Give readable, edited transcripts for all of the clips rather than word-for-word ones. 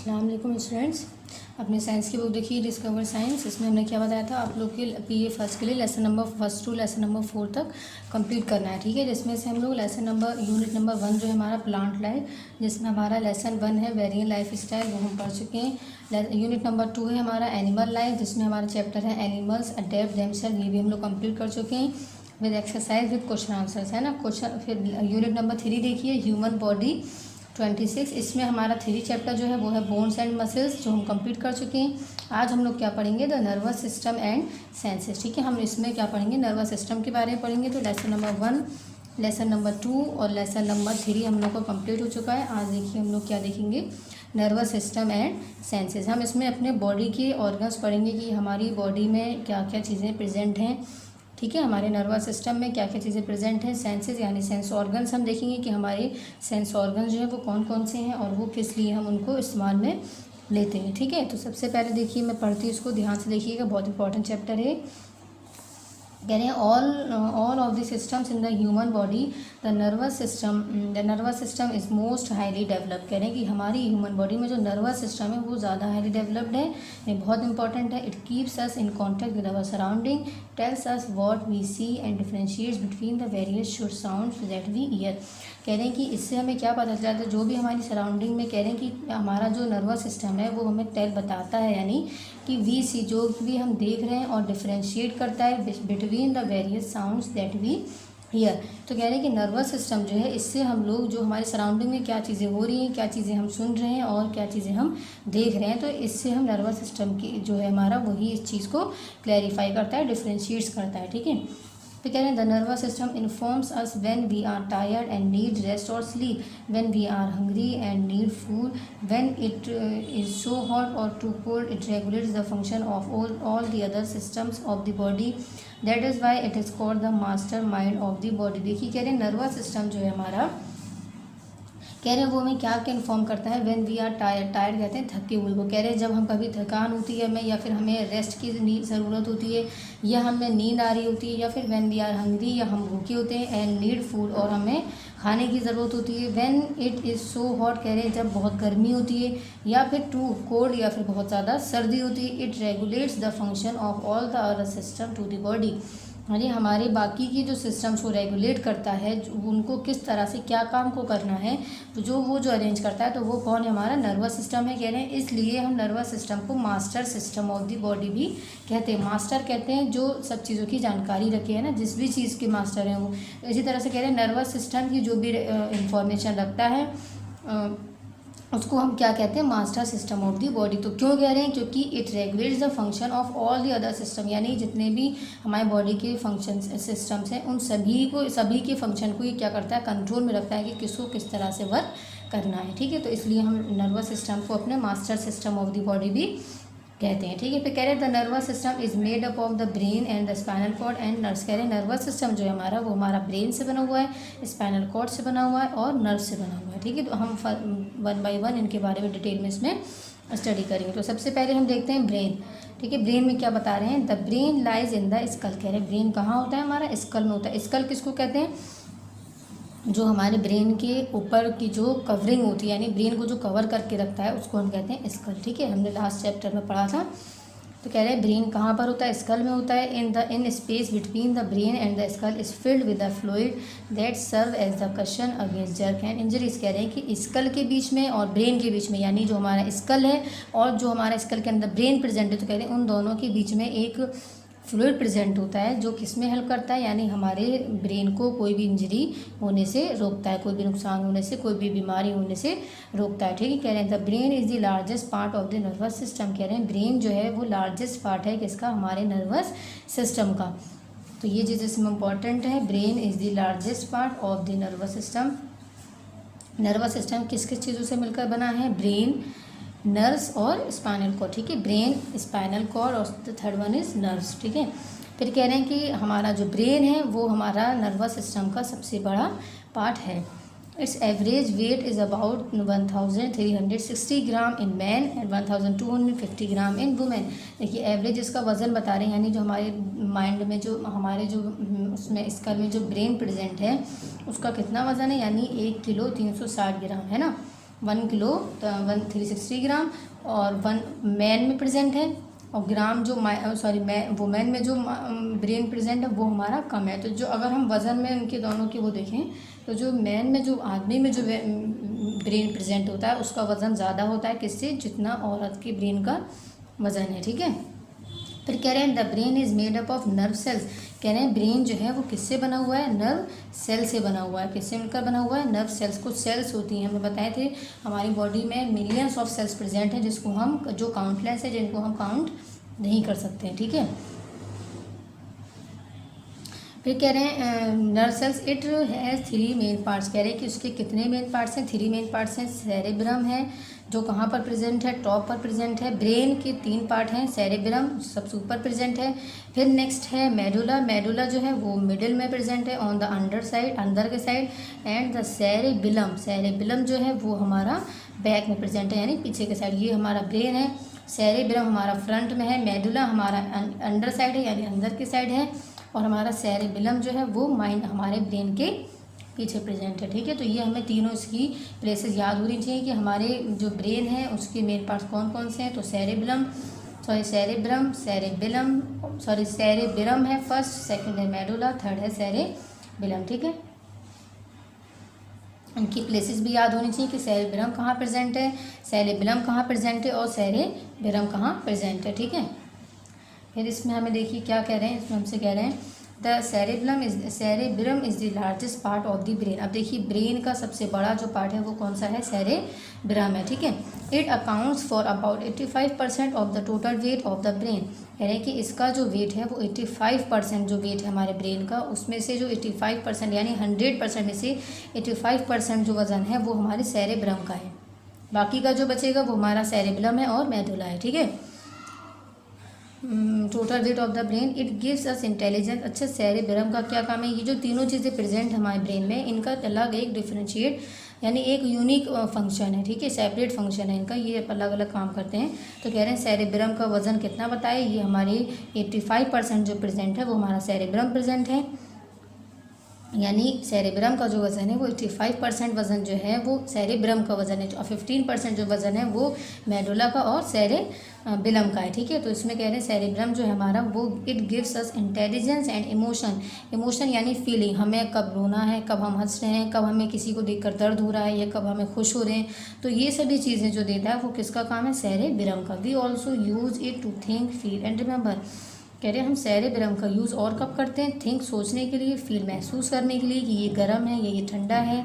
अस्सलाम वालेकुम स्टूडेंट्स। अपने साइंस की बुक देखिए डिस्कवर साइंस। इसमें हमने क्या बताया था, आप लोग के पीए फर्स्ट के लिए lesson number first to lesson number 4 तक कंप्लीट करना है। ठीक है, जिसमें से हम लोग यूनिट नंबर 1 जो है हमारा प्लांट लाइफ, जिसमें हमारा लेसन 1 है वेरिएंट लाइफ स्टाइल, वो हम पढ़ चुके हैं। यूनिट नंबर 2 है हमारा एनिमल लाइफ, जिसमें हमारा चैप्टर है एनिमल्स अडेप्ट देमसेल्फ, ये भी हम लोग कंप्लीट कर चुके हैं with exercise with question answers, है ना। क्वेश्चन फिर यूनिट नंबर 3 देखिए ह्यूमन बॉडी 26, इसमें हमारा 3 चैप्टर जो है वो है बोन्स एंड मसल्स, जो हम कंप्लीट कर चुके हैं। आज हम लोग क्या पढ़ेंगे, the nervous system and senses. ठीक है, हम इसमें क्या पढ़ेंगे, नर्वस सिस्टम के बारे में पढ़ेंगे। तो लेसन नंबर 1, लेसन नंबर 2 और लेसन नंबर 3 हम लोग को कंप्लीट हो चुका है। आज देखिए हम लोग क्या देखेंगे, नर्वस सिस्टम एंड सेंसेस। हम इसमें अपने बॉडी के ऑर्गन्स पढ़ेंगे कि हमारी बॉडी में क्या क्या चीज़ें प्रेजेंट हैं। ठीक है, हमारे नर्वस सिस्टम में क्या क्या चीज़ें प्रेजेंट हैं। सेंसेस यानी सेंस ऑर्गन्स हम देखेंगे कि हमारे सेंस ऑर्गन्स जो है वो कौन कौन से हैं और वो किस लिए हम उनको इस्तेमाल में लेते हैं। ठीक है, तो सबसे पहले देखिए मैं पढ़ती हूँ, इसको ध्यान से देखिएगा, बहुत इंपॉर्टेंट चैप्टर है। कह रहे हैं all of the systems in the human body the nervous system is most highly developed. कह रहे हैं कि हमारी ह्यूमन बॉडी में जो नर्वस सिस्टम है वो ज़्यादा हाईली डेवलप्ड है, ये बहुत इंपॉर्टेंट है। It keeps us in contact with our surrounding, tells us what we see and differentiates between the various should sounds that we hear. कह रहे हैं कि इससे हमें क्या पता चलता है, जो भी हमारी सराउंडिंग में, कह रहे हैं कि हमारा जो नर्वस सिस्टम है वो हमें टेल बताता है, यानी कि वी सी जो भी हम देख रहे हैं, और डिफरेंशिएट करता है between the various sounds that we hear. तो कह रहे हैं कि नर्वस सिस्टम जो है, इससे हम लोग जो हमारे सराउंडिंग में क्या चीज़ें हो रही हैं, क्या चीज़ें हम सुन रहे हैं और क्या चीज़ें हम देख रहे हैं, तो इससे हम नर्वस सिस्टम की जो है हमारा, वही इस चीज़ को क्लैरिफाई करता है, डिफरेंशिएट्स करता है। ठीक है, तो कह रहे हैं the nervous system informs us when we are tired and need rest और sleep, when we are hungry and need food, when it is so hot और too cold, it regulates the function of all the other systems of the body, that is why it is called the master mind of the body. देखिए कह रहे हैं nervous system जो है हमारा, कह रहे हैं वो हमें क्या क्या इन्फॉर्म करता है, when we are tired, tired कहते हैं थके हुए को। कह रहे हैं जब हम कभी थकान होती है हमें, या फिर हमें रेस्ट की ज़रूरत होती है, या हमें नींद आ रही होती है, या फिर व्हेन वी आर हंग्री, या हम भूखे होते हैं, एंड नीड फूड, और हमें खाने की ज़रूरत होती है, when it is so hot, कह रहे हैं जब बहुत गर्मी होती है, या फिर टू कोल्ड, या फिर बहुत ज़्यादा सर्दी होती है, it regulates the function of all the other system to the body, यानी हमारे बाकी की जो सिस्टम्स को रेगुलेट करता है, उनको किस तरह से क्या काम को करना है, तो जो अरेंज करता है, तो वो कौन है, हमारा नर्वस सिस्टम है। कह रहे हैं इसलिए हम नर्वस सिस्टम को master system of the body भी कहते हैं। मास्टर कहते हैं जो सब चीज़ों की जानकारी रखे है ना, जिस भी चीज़ के मास्टर हैं वो। इसी तरह से कह रहे हैं नर्वस सिस्टम की जो भी इंफॉर्मेशन रखता है उसको हम क्या कहते हैं, master system of the body. तो क्यों कह रहे हैं, क्योंकि it regulates the function of all the other system, यानी जितने भी हमारे बॉडी के फंक्शन सिस्टम्स हैं उन सभी के फंक्शन को ये क्या करता है, कंट्रोल में रखता है कि किसको किस तरह से वर्क करना है। ठीक है, तो इसलिए हम नर्वस सिस्टम को अपने master system of the body भी कहते हैं। ठीक है, फिर कह रहे हैं the nervous system is made up of the brain and the spinal cord and nerves. कह रहे हैं नर्वस सिस्टम जो है हमारा, वो हमारा ब्रेन से बना हुआ है, स्पाइनल कॉर्ड से बना हुआ है और नर्व से बना हुआ है। ठीक है, तो हम 1 बाय 1 इनके बारे में डिटेल में इसमें स्टडी करेंगे। तो सबसे पहले हम देखते हैं ब्रेन। ठीक है, ब्रेन में क्या बता रहे हैं, the brain lies in the skull. कह रहे हैं ब्रेन कहाँ होता है, हमारा स्कल में होता है। स्कल किसको कहते हैं, जो हमारे ब्रेन के ऊपर की जो कवरिंग होती है, यानी ब्रेन को जो कवर करके रखता है, उसको हम कहते हैं स्कल। ठीक है, हमने लास्ट चैप्टर में पढ़ा था। तो कह रहे हैं ब्रेन कहाँ पर होता है, स्कल में होता है। In space between the brain and the skull is filled with the fluid that serve as the cushion against jerk and injuries. कह रहे हैं कि स्कल के बीच में और ब्रेन के बीच में, यानी जो हमारा स्कल है और जो हमारा स्कल के अंदर ब्रेन प्रेजेंट है, तो कह रहे हैं उन दोनों के बीच में एक फ्लूइड प्रेजेंट होता है, जो किस में हेल्प करता है, यानी हमारे ब्रेन को कोई भी इंजरी होने से रोकता है, कोई भी नुकसान होने से, कोई भी बीमारी होने से रोकता है। ठीक है, कह रहे हैं the brain is the largest part of the nervous system. कह रहे हैं ब्रेन जो है वो लार्जेस्ट पार्ट है किसका, हमारे नर्वस सिस्टम का। तो ये चीज़ इसमें इंपॉर्टेंट है, brain is the largest part of the nervous system. Nervous system किस किस चीज़ों से मिलकर बना है, ब्रेन, नर्व्स और स्पाइनल कॉर्ड। ठीक है, ब्रेन, स्पाइनल कॉर्ड और the third one is nerves. ठीक है, फिर कह रहे हैं कि हमारा जो ब्रेन है वो हमारा नर्वस सिस्टम का सबसे बड़ा पार्ट है। It's average weight is about 1360 gram in man and 1250 gram in women. देखिए एवरेज इसका वज़न बता रहे हैं, यानी जो हमारे माइंड में जो हमारे जो उसमें स्कल में जो ब्रेन प्रेजेंट है उसका कितना वज़न है, यानी 1 किलो 360 ग्राम, है ना। 1 किलो 360 ग्राम, और 1 मैन में प्रेजेंट है, और ग्राम जो वुमेन में जो ब्रेन प्रेजेंट है वो हमारा कम है। तो जो अगर हम वज़न में उनके दोनों की वो देखें तो जो मैन में जो आदमी में जो ब्रेन प्रेजेंट होता है उसका वज़न ज़्यादा होता है किससे, जितना औरत के ब्रेन का वज़न है, ठीक है। फिर कह रहे हैं the brain is made up of nerve cells, कह रहे हैं ब्रेन जो है वो किससे बना हुआ है, नर्व सेल से बना हुआ है। किससे मिलकर बना हुआ है, नर्व सेल्स। कुछ सेल्स होती हैं, हमें बताए थे हमारी बॉडी में मिलियंस ऑफ सेल्स प्रेजेंट हैं, जिसको हम जो काउंटलेस है, जिनको हम काउंट नहीं कर सकते हैं, ठीक है। फिर कह रहे हैं nerve cells it has 3 main parts, कह रहे हैं कि उसके कितने मेन पार्ट्स हैं, 3 मेन पार्ट्स हैं। सेरेब्रम है जो कहाँ पर प्रेजेंट है, टॉप पर प्रेजेंट है। ब्रेन के 3 पार्ट हैं, सेरेब्रम सबसे ऊपर प्रेजेंट है। फिर नेक्स्ट है मेडुला, मेडुला जो है वो मिडिल में प्रेजेंट है, ऑन द अंडर साइड, अंदर के side. And the cerebellum, cerebellum जो है वो हमारा बैक में प्रेजेंट है, यानी पीछे के साइड। ये हमारा ब्रेन है, सेरेब्रम हमारा फ्रंट में है, मेडुला हमारा अंडर साइड है यानी अंदर की साइड है, और हमारा सेरेबिलम जो है वो माइंड हमारे ब्रेन के पीछे प्रेजेंट है, ठीक है। तो ये हमें तीनों इसकी प्लेसेस याद होनी चाहिए कि हमारे जो ब्रेन है उसके मेन पार्ट्स कौन कौन से हैं। तो सेरेब्रम है फर्स्ट, सेकंड है मेडुला, थर्ड है सेरेबिलम, ठीक है। उनकी प्लेसेस भी याद होनी चाहिए कि सेरेब्रम कहाँ प्रेजेंट है, सेरेबिलम कहाँ प्रेजेंट है, और सेरेब्रम कहाँ प्रेजेंट है, ठीक है। फिर इसमें हमें देखिए क्या कह रहे हैं, इसमें हमसे कह रहे हैं the cerebrum is the largest part of the brain. अब देखिए ब्रेन का सबसे बड़ा जो पार्ट है वो कौन सा है, सेरेब्रम है, ठीक है। It accounts for about 85% of the total weight of the brain, यानी कि इसका जो वेट है वो 85% जो वेट है हमारे ब्रेन का, उसमें से जो 85% यानी 100% में से 85% जो वज़न है वो हमारे सेरेब्रम का है। बाकी का जो बचेगा वो हमारा सेरेब्रम है और मेडुला है, ठीक है। Total weight of the brain it gives us intelligence. अच्छा, सेरेब्रम का क्या काम है, ये जो तीनों चीज़ें प्रेजेंट हमारे ब्रेन में इनका अलग एक डिफरेंशिएट यानी एक यूनिक फंक्शन है, ठीक है, सेपरेट फंक्शन है इनका, ये अलग अलग काम करते हैं। तो कह रहे हैं सेरेब्रम का वज़न कितना बताए, ये हमारी 85% जो प्रेजेंट है वो हमारा सेरेब्रम प्रेजेंट है, यानी सेरेब्रम का जो वज़न है वो 85% वज़न जो है वो सेरेब्रम का वज़न है, और 15% जो वज़न है वो मेडुला का और सेरेबिलम का है, ठीक है। तो इसमें कह रहे हैं सेरेब्रम जो है हमारा वो it gives us intelligence and emotion, emotion यानी फीलिंग, हमें कब रोना है, कब हम हंस रहे हैं, कब हमें किसी को देखकर दर्द हो रहा है, या कब हमें खुश हो रहे हैं, तो ये सभी चीज़ें जो देता है वो किसका काम है, सेरेब्रम का। We also use it to think, feel and remember, कह रहे हैं हम सेरेब्रम का यूज़ और कब करते हैं, थिंक सोचने के लिए, फील महसूस करने के लिए कि ये गर्म है या ये ठंडा है,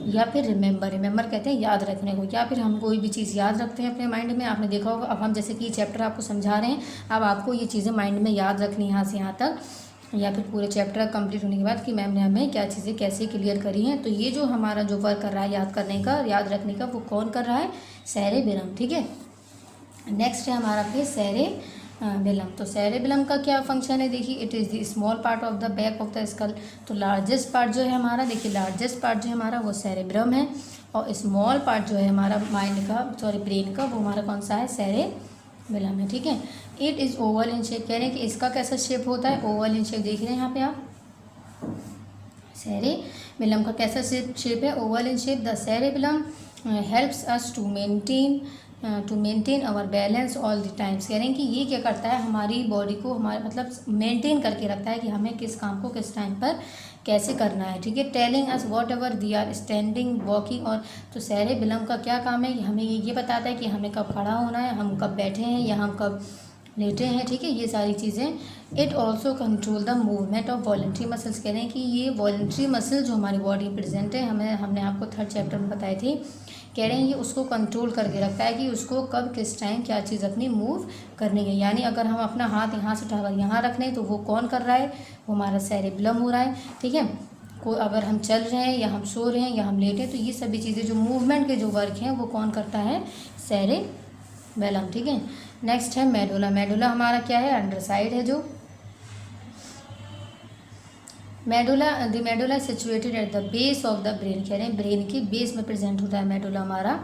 या फिर रिमेंबर कहते हैं याद रखने को, या फिर हम कोई भी चीज़ याद रखते हैं अपने माइंड में। आपने देखा होगा, अब हम जैसे कि चैप्टर आपको समझा रहे हैं, अब आपको ये चीज़ें माइंड में याद रखनी यहाँ से यहाँ तक, या फिर पूरे चैप्टर कंप्लीट होने के बाद कि मैम ने हमें क्या चीज़ें कैसे क्लियर करी हैं। तो ये जो हमारा जो वर्क कर रहा है याद करने का, याद रखने का, वो कौन कर रहा है, सेरेब्रम, ठीक है। नेक्स्ट है हमारा फिर सेरेबिलम। तो सेरेबिलम का क्या फंक्शन है, देखिए it is the small part of the back of the skull. तो लार्जेस्ट पार्ट जो है हमारा, देखिए लार्जेस्ट पार्ट जो है हमारा वो सेरेब्रम है, और स्मॉल पार्ट जो है हमारा ब्रेन का वो हमारा कौन सा है, सेरेबिलम है, ठीक है। It is Oval in shape, कह रहे हैं कि इसका कैसा शेप होता है, ओवल इन शेप, देख रहे हैं यहाँ पे आप, सेरेबिलम का कैसा शेप है, oval in shape. The cerebellum helps us to maintain our balance all the times, कह रहे हैं कि ये क्या करता है, हमारी बॉडी को हमारे मतलब मेंटेन करके रखता है कि हमें किस काम को किस टाइम पर कैसे करना है, ठीक है। Telling us whatever we are standing, walking, और तो सेरेबिलम का क्या काम है, हमें ये बताता है कि हमें कब खड़ा होना है, हम कब बैठे हैं या हम कब लेटे हैं, ठीक है, ये सारी चीज़ें। It also control the movement of voluntary muscles, कह रहे हैं कि ये वॉलेंट्री मसल जो हमारी बॉडी प्रेजेंट है, हमने आपको 3rd चैप्टर में बताए थे, कह रहे हैं ये उसको कंट्रोल करके रखता है कि उसको कब किस टाइम क्या चीज़ अपनी मूव करनी है। यानी अगर हम अपना हाथ यहाँ से उठाकर यहाँ रख लें तो वो कौन कर रहा है, वो हमारा सेरेबिलम हो रहा है, ठीक है। अगर हम चल रहे हैं या हम सो रहे हैं या हम लेटे, तो ये सभी चीज़ें जो मूवमेंट के जो वर्क हैं वो कौन करता है, सेरेबिलम, ठीक है। नेक्स्ट है मेडुला। मेडुला हमारा क्या है, अंडर साइड है जो the medulla situated at the base of the brain, कह रहे हैं ब्रेन के बेस में प्रेजेंट होता है मेडुला हमारा।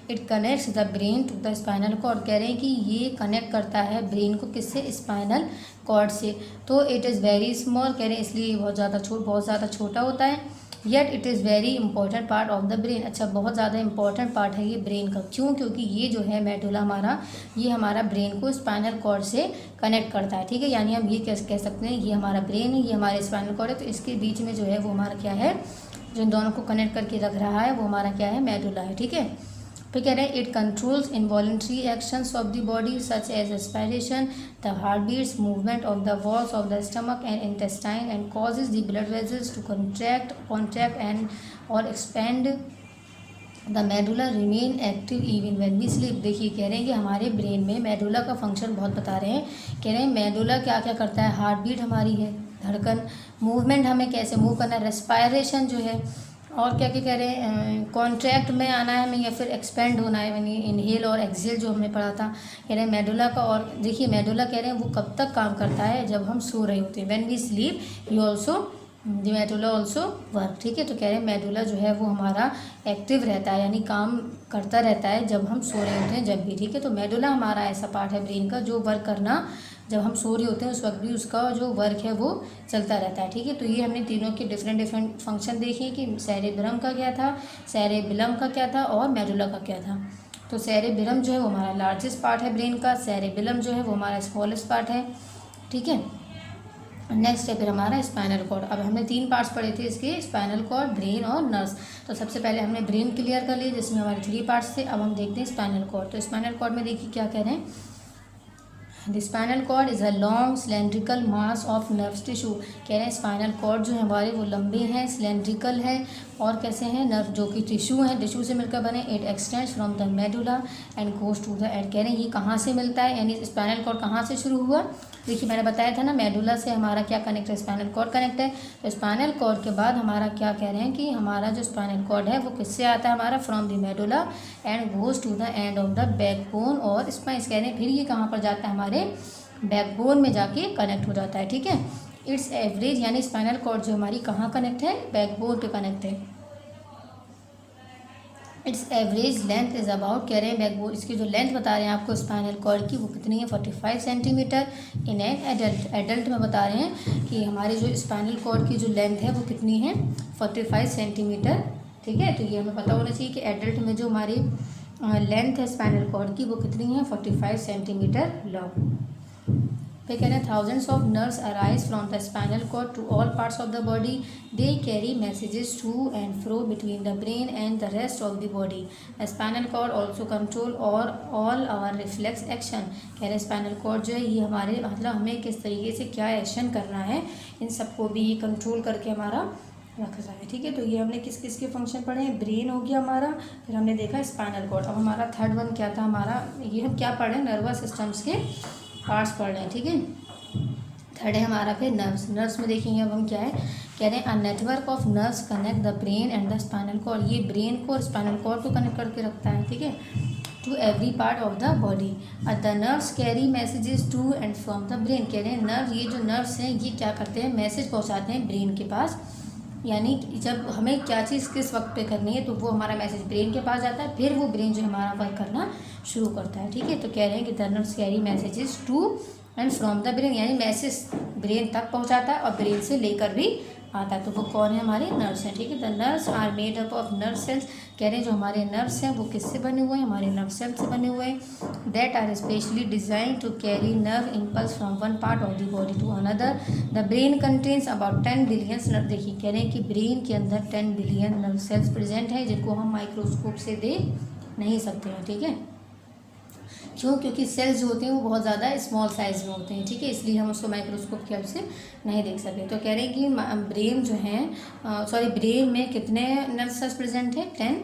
It connects the brain to the spinal cord, कह रहे हैं कि ये कनेक्ट करता है ब्रेन को किससे, स्पाइनल कॉर्ड से। तो इट इज़ वेरी स्मॉल, कह रहे हैं इसलिए बहुत ज़्यादा छोटा होता है। Yet it is very important part of the brain. अच्छा, बहुत ज़्यादा इंपॉर्टेंट पार्ट है ये ब्रेन का। क्यों? क्योंकि ये जो है मेडुला हमारा, ये हमारा ब्रेन को स्पाइनल कॉर्ड से कनेक्ट करता है, ठीक है। यानी हम ये कह सकते हैं ये हमारा ब्रेन है, ये हमारे स्पाइनल कॉर्ड है, तो इसके बीच में जो है वो हमारा क्या है, जो इन दोनों को कनेक्ट करके रख रहा है वो हमारा क्या है, मेडुला है, ठीक है। फिर कह रहे हैं it controls involuntary actions of the body such as aspiration, the heart beats, movement of the walls of the stomach and intestine and causes the blood vessels to contract and और expand. The medulla remain active even when we sleep. देखिए कह रहे हैं कि हमारे brain में medulla का function बहुत बता रहे हैं। कह रहे हैं मेडुला क्या क्या करता है, हार्ट बीट हमारी है, धड़कन, मूवमेंट हमें कैसे मूव करना है, रेस्पायरेशन जो है, और क्या क्या कह रहे हैं, कॉन्ट्रैक्ट में आना है हमें या फिर एक्सपेंड होना है, यानी इनहेल और एक्सहेल जो हमने पढ़ा था। कह रहे हैं मेडुला का। और देखिए मेडुला कह रहे हैं वो कब तक काम करता है, जब हम सो रहे होते हैं। When we sleep you also the medulla also work, ठीक है। तो कह रहे हैं मेडुला जो है वो हमारा एक्टिव रहता है, यानी काम करता रहता है जब हम सो रहे होते हैं, जब भी, ठीक है। तो मेडुला हमारा ऐसा पार्ट है ब्रेन का जो वर्क करना, जब हम सो रहे होते हैं उस वक्त भी उसका जो वर्क है वो चलता रहता है, ठीक है। तो ये हमने तीनों के डिफरेंट फंक्शन देखे कि सेरेब्रम का क्या था, सेरेबेलम का क्या था और मेडुला का क्या था। तो सेरेब्रम जो है वो हमारा लार्जेस्ट पार्ट है ब्रेन का, सेरेबेलम जो है वो हमारा स्मॉलेस्ट पार्ट है, ठीक है। नेक्स्ट है फिर हमारा स्पाइनल कॉर्ड। अब हमने 3 पार्ट्स पढ़े थे इसके, स्पाइनल कॉर्ड, ब्रेन और नर्व्स। तो सबसे पहले हमने ब्रेन क्लियर कर लिए जिसमें हमारे 3 पार्ट्स थे। अब हम देखते हैं स्पाइनल कॉर्ड। तो स्पाइनल कॉर्ड में देखिए क्या कह रहे हैं, the spinal cord is a long cylindrical mass of nerves tissue. कह रहे हैं स्पाइनल कॉर्ड जो है हमारे वो लंबे हैं, सिलेंड्रिकल है और कैसे हैं, नर्व जो कि टिश्यू हैं, टिश्यू से मिलकर बने। It extends from the medulla and goes to the end. कह रहे हैं ये कहाँ से मिलता है, यानी स्पाइनल कॉर्ड कहाँ से शुरू हुआ। देखिए मैंने बताया था ना मेडुला से हमारा क्या कनेक्ट है, स्पाइनल कॉर्ड कनेक्ट है। तो स्पाइनल कॉर्ड के बाद हमारा क्या कह रहे हैं कि हमारा जो स्पाइनल कॉर्ड है वो किससे आता है, हमारा from the medulla and goes to the end of the backbone or spine. कह रहे हैं फिर ये कहाँ पर जाता है, हमारे बैकबोन में जाके कनेक्ट हो जाता है, ठीक है। इट्स एवरेज, यानी स्पाइनल कॉर्ड जो हमारी कहाँ कनेक्ट है, बैकबोन पे कनेक्ट है। It's average length is about, कह रहे हैं बैकबोन, इसकी जो लेंथ बता रहे हैं आपको स्पाइनल कॉर्ड की वो कितनी है, 45 centimetre in an adult. Adult में बता रहे हैं कि हमारे जो स्पाइनल कॉर्ड की जो लेंथ है वो कितनी है, 45 सेंटीमीटर, ठीक है। तो ये हमें पता होना चाहिए कि एडल्ट में जो हमारी लेंथ है स्पाइनल कॉर्ड की वो कितनी है, 45 सेंटीमीटर लॉन्ग। फिर कह रहे हैं thousands of nerves arise from the spinal cord to all parts of the body. They carry messages to and fro between the brain and the rest of the body. Spinal cord also control और all our reflex action. कह रहे हैं spinal cord जो है ये हमारे मतलब हमें किस तरीके से क्या एक्शन करना है इन सबको भी कंट्रोल करके हमारा रख रहा है, ठीक है। तो ये हमने किस किस के फंक्शन पढ़े हैं, ब्रेन हो गया हमारा, फिर हमने देखा स्पाइनल कॉर्ड। अब हमारा थर्ड वन क्या था हमारा, ये हम क्या पढ़े, नर्वस सिस्टम्स के पार्ट्स पढ़ रहे हैं, ठीक है। थर्ड है हमारा फिर नर्व्स। नर्व्स में देखेंगे अब हम क्या है, कह रहे हैं a network of nerves connect the brain and the spinal cord. ये ब्रेन को और स्पाइनल कॉर्ड को कनेक्ट करके रखता है, ठीक है, to every part of the body. The nerves carry messages to and from the brain. कह रहे हैं नर्व, ये जो नर्व्स हैं ये क्या करते हैं, मैसेज पहुँचाते हैं ब्रेन के पास, यानी जब हमें क्या चीज़ किस वक्त पे करनी है तो वो हमारा मैसेज ब्रेन के पास जाता है, फिर वो ब्रेन जो हमारा वर्क करना शुरू करता है, ठीक है। तो कह रहे हैं कि the nerves carry messages to and from the brain, यानी मैसेज ब्रेन तक पहुंचाता है और ब्रेन से लेकर भी आता है। तो वो कौन है, हमारे नर्व्स हैं, ठीक है। The nerves are made up of nerve cells. कह रहे हैं जो हमारे नर्व्स हैं वो किससे बने हुए हैं, हमारे नर्व सेल से बने हुए हैं। That are specially design to carry nerve impulse from one part of the body to another. The brain contains about 10 billion nerve. देखिए कह रहे हैं कि ब्रेन के अंदर 10 बिलियन नर्व सेल्स प्रेजेंट है जिनको हम माइक्रोस्कोप से देख नहीं सकते हैं, ठीक है। क्यों, क्योंकि सेल्स जो होते हैं वो बहुत ज़्यादा स्मॉल साइज में होते हैं, ठीक है, इसलिए हम उसको माइक्रोस्कोप की हेल्प से नहीं देख सकते। तो कह रहे हैं कि ब्रेन जो है ब्रेन में कितने नर्व सेल्स प्रेजेंट है, 10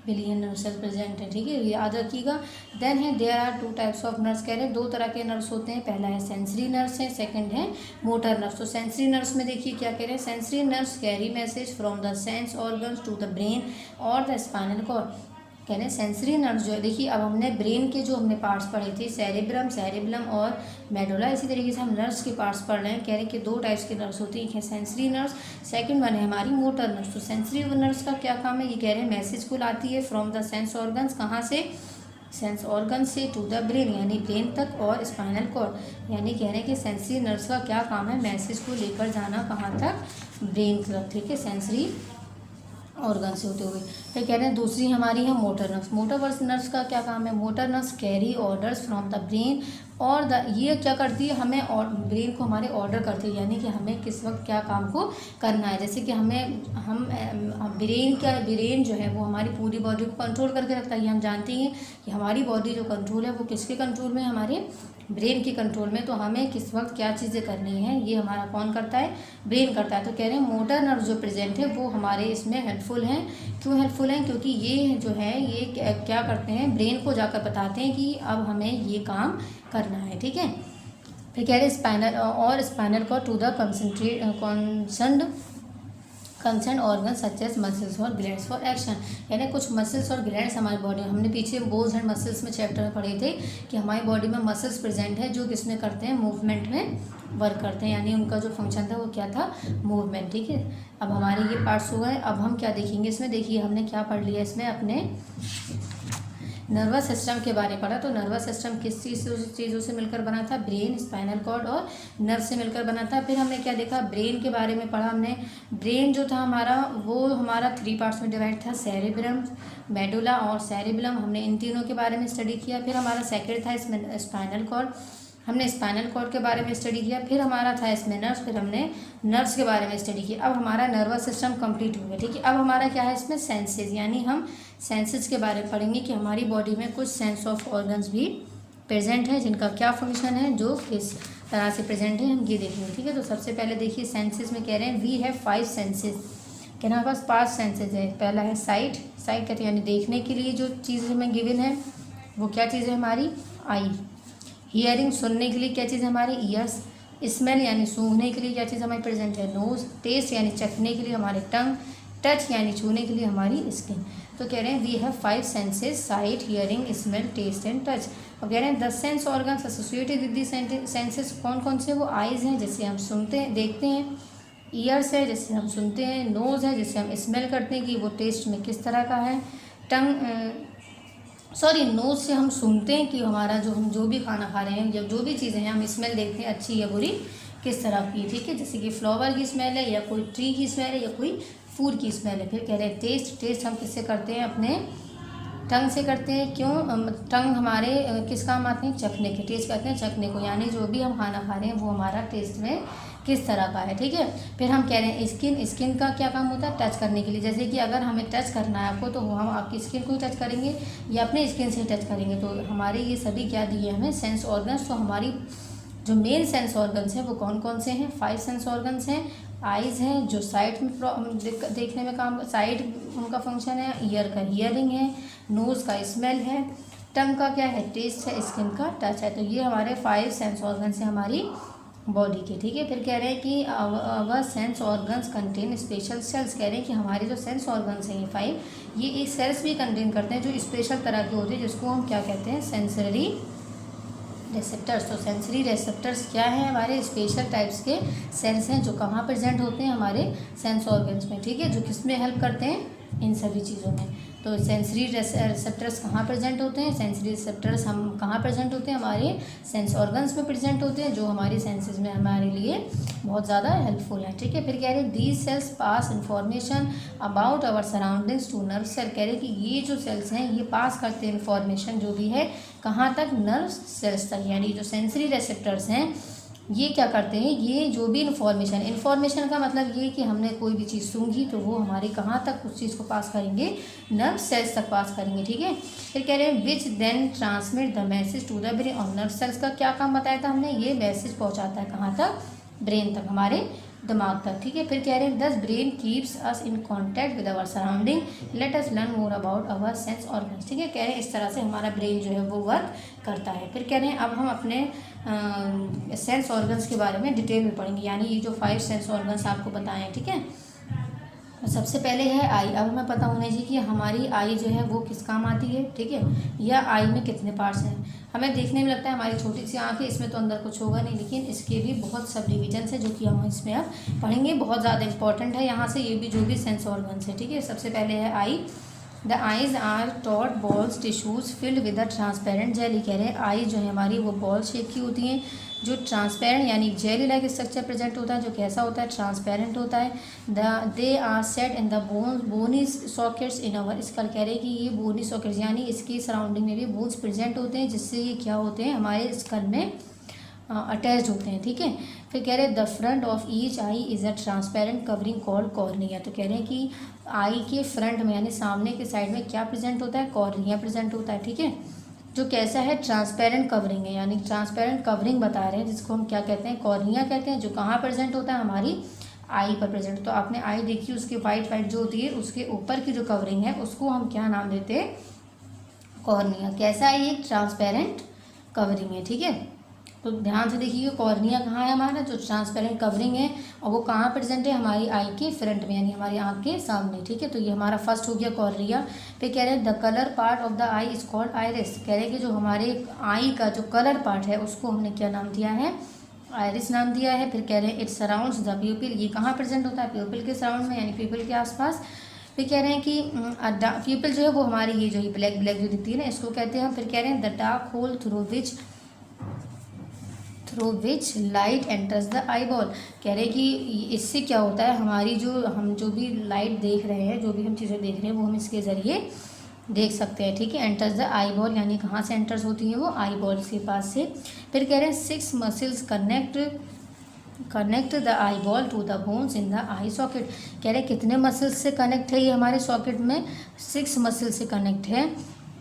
बिलियन नर्व सेल्स प्रेजेंट है, ठीक है, ये याद रखिएगा। देन है there are 2 types of nerves. कह रहे हैं 2 तरह के नर्व्स होते हैं, पहला है सेंसरी नर्व्स है, सेकंड है मोटर नर्व्स। तो सेंसरी नर्व्स में देखिए क्या कह रहे हैं, sensory nerves carry message from the sense organs to the brain और द स्पाइनल कॉर्ड। कह रहे हैं सेंसरी नर्व्स जो है, देखिए अब हमने ब्रेन के जो हमने पार्ट्स पढ़े थे सेरेब्रम, सेरेबेलम और मेडुला, इसी तरीके से हम नर्व्स के पार्ट्स पढ़ रहे हैं। कह रहे हैं कि 2 टाइप्स के नर्व्स होती हैं, एक है सेंसरी नर्व्स, सेकंड वन है हमारी मोटर नर्व्स। तो सेंसरी नर्व्स का क्या काम है, ये कह रहे हैं मैसेज को लाती है फ्रॉम द सेंस ऑर्गन्स, कहाँ से, सेंस ऑर्गन से टू द ब्रेन, यानी ब्रेन तक और स्पाइनल कॉर्ड। यानी कह रहे हैं कि सेंसरी नर्व्स का क्या काम है, मैसेज को लेकर जाना कहाँ तक, ब्रेन तक, ठीक है, सेंसरी ऑर्गन से होते हुए। फिर कह रहे हैं दूसरी हमारी है मोटर नर्व्स। मोटर नर्व्स का क्या काम है? Motor nerves carry orders from the brain और ये क्या करती है? हमें और ब्रेन को हमारे ऑर्डर करती है, यानी कि हमें किस वक्त क्या काम को करना है। जैसे कि हम ब्रेन जो है वो हमारी पूरी बॉडी को कंट्रोल करके रखता है। ये हम जानते हैं कि हमारी बॉडी जो कंट्रोल है वो किसके कंट्रोल में है? हमारे ब्रेन के कंट्रोल में। तो हमें किस वक्त क्या चीज़ें करनी है ये हमारा कौन करता है? ब्रेन करता है। तो कह रहे हैं मोटर नर्व जो प्रेजेंट है वो हमारे इसमें हेल्पफुल हैं। क्यों हेल्पफुल हैं? क्योंकि ये जो है ये क्या करते हैं? ब्रेन को जाकर बताते हैं कि अब हमें ये काम करना है, ठीक है। फिर कह रहे हैं spinal cord to the concern organ such as muscles और ग्लैंड्स फॉर एक्शन। यानी कुछ मसल्स और ग्लैंड्स हमारी बॉडी में, हमने पीछे बोन्स एंड मसल्स में चैप्टर में पढ़े थे कि हमारी बॉडी में मसल्स प्रेजेंट है जो किसमें करते हैं? मूवमेंट में वर्क करते हैं, यानी उनका जो फंक्शन था वो क्या था? मूवमेंट, ठीक है। अब हमारे ये पार्ट्स हो गए। अब हम क्या देखेंगे इसमें? देखिए हमने क्या पढ़ लिया इसमें, अपने नर्वस सिस्टम के बारे में पढ़ा। तो नर्वस सिस्टम किस चीज़ों से मिलकर बना था? ब्रेन, स्पाइनल कॉर्ड और नर्व से मिलकर बना था। फिर हमने क्या देखा? ब्रेन के बारे में पढ़ा हमने। ब्रेन जो था हमारा वो हमारा 3 पार्ट्स में डिवाइड था, सेरेब्रम, मेडुला और सेरेबेलम। हमने इन तीनों के बारे में स्टडी किया। फिर हमारा सेकेंड था इसमें स्पाइनल कॉर्ड, हमने स्पाइनल कॉर्ड के बारे में स्टडी किया। फिर हमारा था इसमें नर्व्स, फिर हमने नर्व्स के बारे में स्टडी किया। अब हमारा नर्वस सिस्टम कंप्लीट हो गया, ठीक है। अब हमारा क्या है इसमें? सेंसेस, यानी हम सेंसेस के बारे में पढ़ेंगे कि हमारी बॉडी में कुछ सेंस ऑफ ऑर्गन्स भी प्रेजेंट है जिनका क्या फंक्शन है, जो किस तरह से प्रेजेंट है, हम ये देखेंगे, ठीक है। तो सबसे पहले देखिए सेंसेस में कह रहे हैं वी हैव 5 सेंसेस, कि हमारे पास 5 सेंसेस है। पहला है साइट, साइट कहते हैं यानी देखने के लिए जो चीज़ हमें गिवन है वो क्या चीज़ है? हमारी आई। हियरिंग, सुनने के लिए क्या चीज़ है? हमारी ईयर्स। स्मेल यानी सूंघने के लिए क्या चीज़ हमारी प्रेजेंट है? नोज़। टेस्ट यानी चखने के लिए हमारे टंग। टच यानी छूने के लिए हमारी स्किन। तो कह रहे हैं we have 5 senses, sight, hearing, smell, taste and touch. और कह रहे हैं 10 sense organs associated with the senses. कौन कौन से? वो आइज़ हैं जिससे हम सुनते हैं, देखते हैं। ईयर्स है जिससे हम सुनते हैं। नोज़ है जिससे हम स्मेल करते हैं कि वो टेस्ट में किस तरह का है। नोज़ से हम सुनते हैं कि हमारा हम जो भी खाना खा रहे हैं या जो भी चीज़ें हैं हम स्मेल देखते हैं अच्छी या बुरी किस तरह की, ठीक है। जैसे कि फ्लावर की स्मेल है या कोई ट्री की स्मेल है या कोई फूड की स्मेल है। फिर कह रहे हैं टेस्ट, टेस्ट हम किससे करते हैं? अपने टंग से करते हैं। क्यों? टंग हमारे किस काम आते हैं? चखने के। टेस्ट करते हैं चखने को, यानी जो भी हम खाना खा रहे हैं वो हमारा टेस्ट में किस तरह का है, ठीक है। फिर हम कह रहे हैं स्किन, स्किन का क्या काम होता है? टच करने के लिए। जैसे कि अगर हमें टच करना है आपको तो हम आपकी स्किन को ही टच करेंगे या अपने स्किन से टच करेंगे। तो हमारे ये सभी क्या दिए हमें? Sense organs. तो हमारी जो मेन सेंस ऑर्गन्स हैं वो कौन कौन से हैं? 5 सेंस ऑर्गन्स हैं। आइज़ हैं जो साइट में देखने में काम, साइट उनका फंक्शन है। ईयर का हियरिंग है। नोज़ का स्मेल है। टंग का क्या है? टेस्ट है। स्किन का टच है। तो ये हमारे 5 सेंस ऑर्गन्स हैं हमारी बॉडी के, ठीक है। फिर कह रहे हैं कि अवर sense organs contain special cells. कह रहे हैं कि हमारे जो सेंस ऑर्गन्स हैं ये 5, ये एक सेल्स भी कंटेन करते हैं जो स्पेशल तरह के होते हैं, जिसको हम क्या कहते हैं? Sensory receptors. तो सेंसरी रिसेप्टर्स क्या हैं? हमारे स्पेशल टाइप्स के सेल्स हैं जो कहाँ प्रेजेंट होते हैं? हमारे सेंस ऑर्गन्स में, ठीक है। जो किस में हेल्प करते हैं? इन सभी चीज़ों में। तो सेंसरी रिसेप्टर्स कहाँ प्रेजेंट होते हैं? सेंसरी रिसेप्टर्स हम कहाँ प्रेजेंट होते हैं? हमारे सेंस ऑर्गन्स में प्रेजेंट होते हैं, जो हमारी सेंसेस में हमारे लिए बहुत ज़्यादा हेल्पफुल है, ठीक है। फिर कह रहे हैं these cells pass information about our surroundings to nerve cell. कह रहे हैं कि ये जो सेल्स हैं ये पास करते हैं इंफॉर्मेशन जो भी है कहाँ तक? नर्व सेल्स तक। यानी जो सेंसरी रिसेप्टर्स हैं ये क्या करते हैं? ये जो भी इन्फॉर्मेशन का मतलब ये कि हमने कोई भी चीज़ सूंघी तो वो हमारे कहाँ तक उस चीज़ को पास करेंगे? नर्व सेल्स तक पास करेंगे, ठीक है। फिर कह रहे हैं which then transmit the message to the brain. और नर्व सेल्स का क्या काम बताया था हमने? ये मैसेज पहुँचाता है कहाँ तक? ब्रेन तक, हमारे दिमाग तक, ठीक है। फिर कह रहे हैं this brain keeps us in contact with our surrounding, let us learn more about our sense organs, ठीक है। कह रहे हैं इस तरह से हमारा ब्रेन जो है वो वर्क करता है। फिर कह रहे हैं अब हम अपने सेंस ऑर्गन्स के बारे में डिटेल में पढ़ेंगे, यानी ये जो 5 सेंस ऑर्गन्स आपको बताए हैं, ठीक है। सबसे पहले है आई। अब हमें पता होना चाहिए कि हमारी आई जो है वो किस काम आती है, ठीक है। या आई में कितने पार्ट्स हैं। हमें देखने में लगता है हमारी छोटी सी आँख है, इसमें तो अंदर कुछ होगा नहीं, लेकिन इसके भी बहुत सब डिविजन्स हैं जो कि हम इसमें अब पढ़ेंगे। बहुत ज़्यादा इंपॉर्टेंट है यहाँ से ये भी जो भी सेंस ऑर्गन्स है, ठीक है। सबसे पहले है eye. The eyes are taut balls tissues filled with a transparent jelly. कह रहे हैं आई जो है हमारी वो बॉल शेप की होती हैं जो ट्रांसपेरेंट यानी जेली लाइक स्ट्रक्चर प्रेजेंट होता है, जो कैसा होता है, ट्रांसपेरेंट होता है। They are set in the bony sockets in our skull, कह रहे हैं कि ये बोनी सॉकेट्स यानी इसकी सराउंडिंग में भी बोन्स प्रेजेंट होते हैं, जिससे ये क्या होते हैं, हमारे स्कल में अटैच होते हैं। ठीक है, फिर कह रहे हैं the front of each I is a transparent covering called cornea, तो कह रहे हैं कि आई के फ्रंट में यानी सामने के साइड में क्या प्रेजेंट होता है, कॉर्निया प्रेजेंट होता है। ठीक है, जो कैसा है, ट्रांसपेरेंट कवरिंग है, यानी ट्रांसपेरेंट कवरिंग बता रहे हैं, जिसको हम क्या कहते हैं, कॉर्निया कहते हैं, जो कहाँ प्रेजेंट होता है, हमारी आई पर प्रेजेंट। तो आपने आई देखी, उसकी वाइट वाइट जो होती है, उसके ऊपर की जो कवरिंग है उसको हम क्या नाम देते हैं, कॉर्निया। कैसा है ये, ट्रांसपेरेंट कवरिंग है। ठीक है, तो ध्यान से देखिए कॉर्निया कहाँ है हमारा, जो ट्रांसपेरेंट कवरिंग है, और वो कहाँ प्रेजेंट है, हमारी आई के फ्रंट में यानी हमारी आँख के सामने। ठीक है, तो ये हमारा फर्स्ट हो गया कॉर्निया। फिर कह रहे हैं the colour part of the I is called iris, कह रहे हैं कि जो हमारे आई का जो कलर पार्ट है उसको हमने क्या नाम दिया है, आइरिस नाम दिया है। फिर कह रहे हैं इट सराउंड्स द प्यूपिल, ये कहाँ प्रेजेंट होता है, प्यूपिल के सराउंड में यानी प्यूपिल के आसपास। फिर कह रहे हैं कि प्यूपिल जो है वो हमारी ये जो ब्लैक ब्लैक जो दिखती है ना, इसको कहते हैं। फिर कह रहे हैं the dark hole through which light enters the eye ball, कह रहे हैं कि इससे क्या होता है, हमारी हम जो भी लाइट देख रहे हैं, जो भी हम चीज़ें देख रहे हैं, वो हम इसके ज़रिए देख सकते हैं। ठीक है, एंटर्स द आई बॉल यानी कहाँ से एंटर्स होती हैं, वो आई बॉल के पास से। फिर कह रहे हैं 6 muscles connect the eye ball to the bones in the eye socket, कह रहे हैं कितने मसल्स से कनेक्ट है ये हमारे सॉकेट में, 6 मसल से कनेक्ट है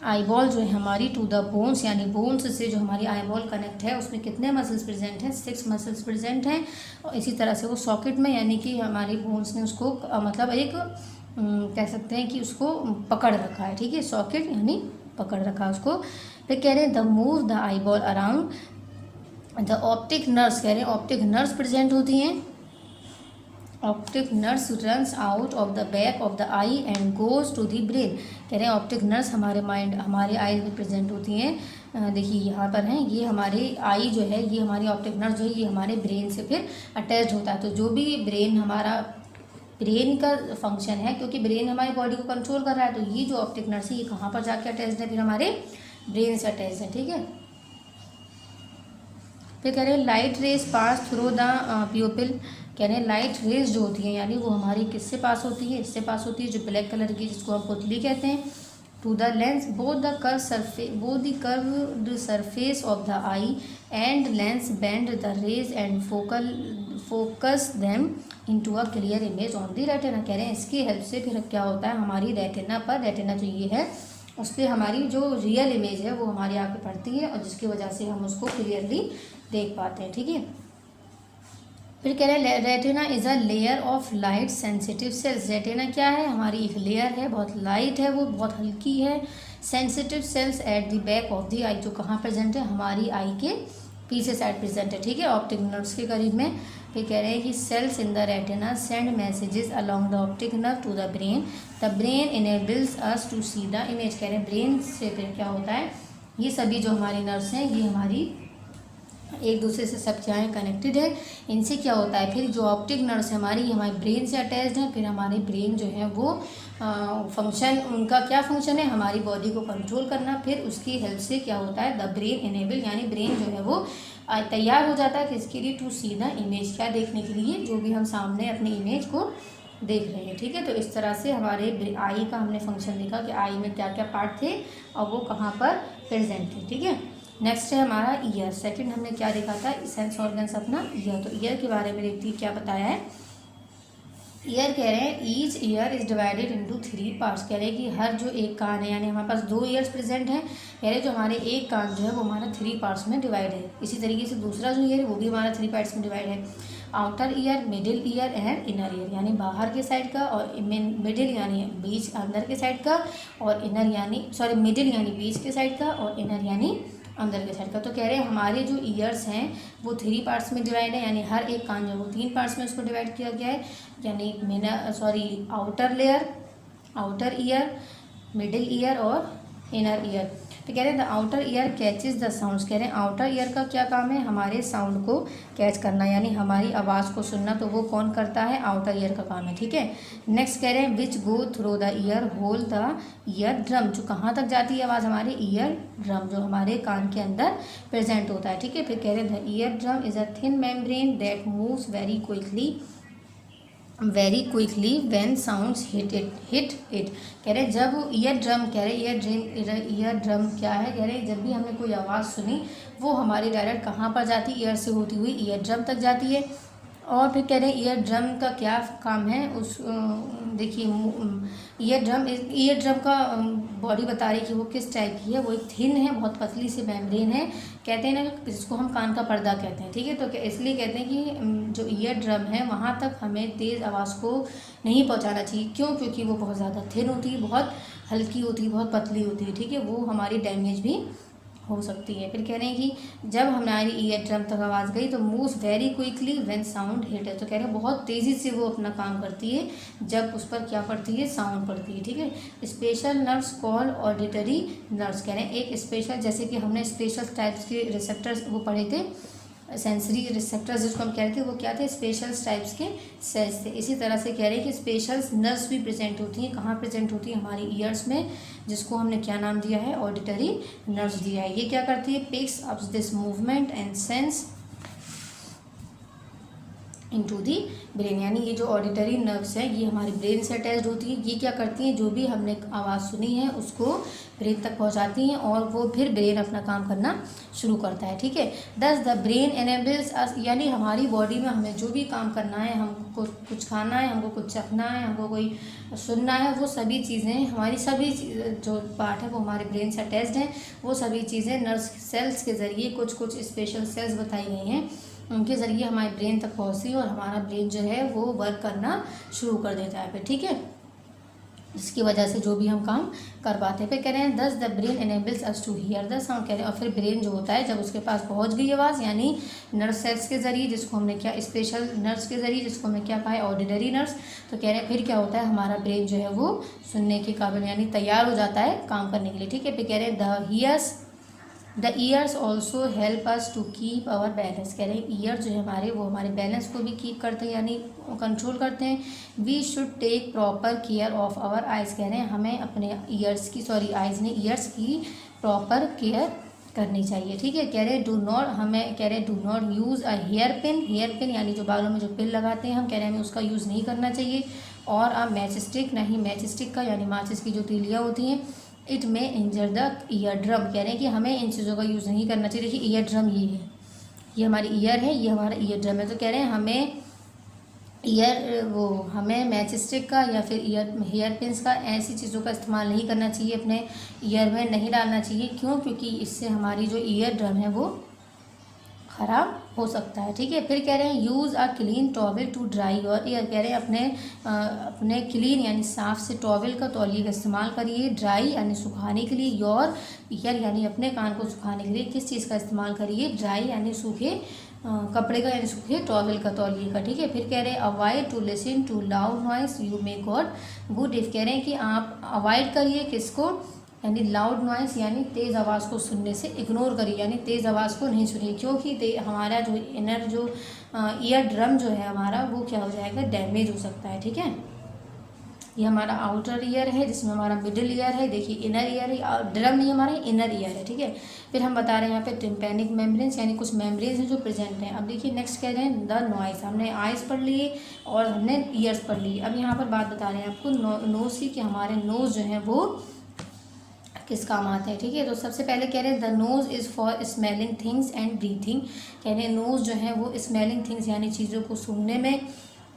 आई बॉल जो है हमारी टू द बोन्स, यानी बोन्स से जो हमारी आई बॉल कनेक्ट है उसमें कितने मसल्स प्रेजेंट हैं, 6 मसल्स प्रेजेंट हैं। और इसी तरह से वो सॉकेट में यानी कि हमारी बोन्स ने उसको मतलब एक कह सकते हैं कि उसको पकड़ रखा है। ठीक है, सॉकेट यानी पकड़ रखा है उसको। फिर कह रहे हैं the move the eye ball around the optic nerves, कह रहे हैं ऑप्टिक नर्व्स प्रेजेंट होती हैं। Optic nerves runs out of the back of the eye and goes to the brain, कह रहे हैं ऑप्टिक नर्व्स हमारे आई में प्रेजेंट होती हैं। देखिए यहाँ पर हैं, ये हमारे आई जो है, ये हमारी ऑप्टिक नर्व जो है ये हमारे ब्रेन से फिर अटैच होता है। तो जो भी ब्रेन का फंक्शन है, क्योंकि ब्रेन हमारी बॉडी को कंट्रोल कर रहा है, तो ये जो ऑप्टिक नर्व है ये कहाँ पर जाके अटैच है, फिर हमारे ब्रेन से अटैच है। ठीक है, फिर कह रहे हैं light rays pass through the प्यूपिल, कह रहे हैं लाइट रेज जो होती हैं यानी वो हमारी किससे पास होती है, इससे पास होती है, जो ब्लैक कलर की जिसको हम पुतली कहते हैं। To the lens both the curved surface of the eye and lens bend the rays and focus them into a clear image on the retina, कह रहे हैं इसकी हेल्प से फिर क्या होता है, हमारी रेटिना जो ये है उस पर हमारी जो रियल इमेज है वो हमारी आँख पे पड़ती है, और जिसकी वजह से हम उसको क्लियरली देख पाते हैं। ठीक है, फिर कह रहे हैं retina is a layer of light sensitive sales, retina क्या है, हमारी एक लेयर है, बहुत लाइट है, वो बहुत हल्की है। Sensitive cells at the back of the eye, जो कहाँ प्रेजेंट है, हमारी आई के पीछे साइड प्रेजेंट है। ठीक है, ऑप्टिक नर्व्स के करीब में। फिर कह रहे हैं कि cells in the retina send messages along the optic nerve to the brain enables us to see the image, कह रहे हैं ब्रेन से फिर क्या होता है, ये सभी जो हमारी नर्व्स हैं ये हमारी एक दूसरे से सब क्या है, कनेक्टेड है। इनसे क्या होता है, फिर जो ऑप्टिक नर्व्स है हमारी हमारे ब्रेन से अटैच्ड है, फिर हमारे ब्रेन जो है वो फंक्शन, उनका क्या फंक्शन है, हमारी बॉडी को कंट्रोल करना। फिर उसकी हेल्प से क्या होता है, द ब्रेन इनेबल यानी ब्रेन जो है वो तैयार हो जाता है किसके लिए, टू सी द इमेज, क्या देखने के लिए, जो भी हम सामने अपनी इमेज को देख रहे हैं। ठीक है, तो इस तरह से हमारे आई का हमने फंक्शन देखा कि आई में क्या क्या पार्ट थे और वो कहाँ पर प्रेजेंट थे। ठीक है, नेक्स्ट है हमारा ईयर। सेकंड हमने क्या देखा था, सेंस ऑर्गन्स अपना ईयर। तो ईयर के बारे में देखती क्या बताया है, ईयर कह रहे हैं each year is divided into 3 parts, कह रहे हैं कि हर जो एक कान है यानी हमारे पास 2 ईयर्स प्रेजेंट हैं, कह रहे हैं जो हमारे एक कान जो है वो हमारा 3 पार्ट्स में डिवाइड है। इसी तरीके से दूसरा जो ईयर है वो भी हमारा 3 पार्ट्स में डिवाइड है। Outer ear, middle ear and inner ear, यानी बाहर के साइड का, और मिडिल यानी बीच अंदर के साइड का, और इनर यानी मिडिल यानी बीच के साइड का, और इनर यानी अंदर के साइड का। तो कह रहे हैं हमारे जो ईयर्स हैं वो 3 पार्ट्स में डिवाइड है, यानी हर एक कान जो है वो 3 पार्ट्स में उसको डिवाइड किया गया है, यानी आउटर ईयर, मिडिल ईयर और इनर ईयर। फिर कह रहे हैं the outer ear catches the sounds, कह रहे हैं आउटर ईयर का क्या काम है, हमारे साउंड को कैच करना यानी हमारी आवाज़ को सुनना, तो वो कौन करता है, आउटर ईयर का काम है, ठीक है। नेक्स्ट कह रहे हैं which go through the ear hole the ear drum, जो कहाँ तक जाती है आवाज़, हमारे ईयर ड्रम जो हमारे कान के अंदर प्रेजेंट होता है, ठीक है। फिर कह रहे हैं the ear drum is a thin membrane that moves very quickly when sounds hit it, कह रहे जब ईयर ड्रम, कह रहे ईयर ड्रम क्या है, कह रहे जब भी हमने कोई आवाज़ सुनी वो हमारी डायरेक्ट कहाँ पर जाती है, ईयर से होती हुई ईयर ड्रम तक जाती है। और फिर कह रहे हैं ईयर ड्रम का क्या काम है, उस देखिए ईयर ड्रम का बॉडी बता रही है कि वो किस टाइप की है, वो एक थिन है, बहुत पतली सी मेम्ब्रेन है, कहते हैं ना जिसको हम कान का पर्दा कहते हैं, ठीक है। तो इसलिए कहते हैं कि जो ईयर ड्रम है वहाँ तक हमें तेज़ आवाज़ को नहीं पहुँचाना चाहिए, क्यों, क्योंकि वो बहुत ज़्यादा थिन होती है, बहुत हल्की होती है, बहुत पतली होती है, ठीक है, वो हमारी डैमेज भी हो सकती है। फिर कह रहे हैं कि जब हमारी ईयर ड्रम तक आवाज़ गई तो moves very quickly when sound hit है, तो कह रहे हैं बहुत तेज़ी से वो अपना काम करती है जब उस पर क्या पड़ती है, साउंड पड़ती है, ठीक है। Special nerves call auditory nerves, कह रहे हैं एक स्पेशल, जैसे कि हमने स्पेशल टाइप्स के रिसेप्टर्स वो पढ़े थे, सेंसरी रिसेप्टर्स जिसको हम कहते हैं वो क्या थे, स्पेशल टाइप्स के सेल्स थे। इसी तरह से कह रहे हैं कि स्पेशल नर्व्स भी प्रेजेंट होती हैं, कहाँ प्रेजेंट होती है, हमारी ईयर्स में, जिसको हमने क्या नाम दिया है, ऑडिटरी नर्व्स दिया है। ये क्या करती है, picks up this movement and sense into the brain, यानी ये जो ऑडिटरी नर्व्स है ये हमारी ब्रेन से अटैच्ड होती है, ये क्या करती हैं, जो भी हमने आवाज़ सुनी है उसको ब्रेन तक पहुंचाती हैं और वो फिर ब्रेन अपना काम करना शुरू करता है, ठीक है। दस द ब्रेन एनेबल्स अस, यानी हमारी बॉडी में हमें जो भी काम करना है, हमको कुछ खाना है, हमको कुछ चखना है, हमको कोई सुनना है, वो सभी चीज़ें हमारी सभी जो पार्ट है वो हमारे ब्रेन से अटैच्ड हैं, वो सभी चीज़ें नर्व सेल्स के ज़रिए कुछ स्पेशल सेल्स बताई गई हैं, उनके ज़रिए हमारे ब्रेन तक पहुँचती है और हमारा ब्रेन जो है वो वर्क करना शुरू कर देता है फिर, ठीक है, इसकी वजह से जो भी हम काम कर पाते हैं। फिर कह रहे हैं thus the brain enables us to hear the sound, कह रहे हैं और फिर ब्रेन जो होता है जब उसके पास पहुंच गई आवाज़, यानी नर्व सेल्स के ज़रिए, जिसको हमने क्या, स्पेशल नर्व्स के ज़रिए, जिसको हमने क्या कहा है, ऑर्डिनरी नर्व्स, तो कह रहे हैं फिर क्या होता है, हमारा ब्रेन जो है वो सुनने के काबिल यानी तैयार हो जाता है काम करने के लिए, ठीक है। फिर कह रहे हैं the ears also help us to keep our balance, कह रहे हैं ईयर जो है हमारे वो हमारे बैलेंस को भी कीप करते हैं यानी कंट्रोल करते हैं। We should take proper care of our eyes, कह रहे हैं हमें अपने आइज़ ने ईयर्स की प्रॉपर केयर करनी चाहिए, ठीक है। कह रहे हैं do not use a hair pin यानी जो बालों में जो पिन लगाते हैं हम, कह रहे हैं हमें उसका यूज़ नहीं करना चाहिए, और अ मैच स्टिक, नहीं मैच स्टिक का यानी माचिस की जो तीलियाँ होती हैं, इट में इंजर द ईयर ड्रम, कह रहे हैं कि हमें इन चीज़ों का यूज़ नहीं करना चाहिए। देखिए ईयर ड्रम ये है, ये हमारी ईयर है, ये हमारा ईयर ड्रम है, तो कह रहे हैं हमें मैच स्टिक का या फिर हेयर पिन्स का ऐसी चीज़ों का इस्तेमाल नहीं करना चाहिए, अपने ईयर में नहीं डालना चाहिए, क्यों, क्योंकि इससे हमारी जो ईयर ड्रम है वो ख़राब हो सकता है, ठीक है। फिर कह रहे हैं use a clean towel to dry your ear, कह रहे हैं अपने क्लीन यानी साफ़ से टॉवल का, तौलिए का इस्तेमाल करिए, ड्राई यानी सुखाने के लिए, योर ईयर यानी अपने कान को सुखाने के लिए किस चीज़ का इस्तेमाल करिए, ड्राई यानी सूखे कपड़े का यानी सूखे टॉवल का, तौलिए का, ठीक है। फिर कह रहे हैं avoid to listen to loud noise you may got good if, कह रहे हैं कि आप अवॉइड करिए किसको, यानी लाउड नॉइस यानी तेज़ आवाज़ को सुनने से इग्नोर करिए, यानी तेज़ आवाज़ को नहीं सुनिए, क्योंकि हमारा जो इनर जो ईयर ड्रम जो है हमारा वो क्या हो जाएगा, डैमेज हो सकता है, ठीक है। ये हमारा आउटर ईयर है जिसमें हमारा मिडिल ईयर है, देखिए इनर ईयर है, ड्रम नहीं हमारा इनर ईयर है, ठीक है। फिर हम बता रहे हैं यहाँ पे टिम्पैनिक मेम्ब्रेन्स यानी कुछ मेम्ब्रेन्स हैं जो प्रेजेंट हैं। अब देखिए नेक्स्ट कह रहे हैं द नॉइस, हमने आइज़ पढ़ लिए और हमने ईयर्स पढ़ लिए। अब यहाँ पर बात बता रहे हैं आपको नोज़ की, कि हमारे नोज़ जो है वो किस काम आते हैं, ठीक है। तो सबसे पहले कह रहे हैं the nose is for smelling things and breathing, कह रहे हैं नोज़ जो है वो स्मेलिंग थिंग्स यानी चीज़ों को सूंघने में,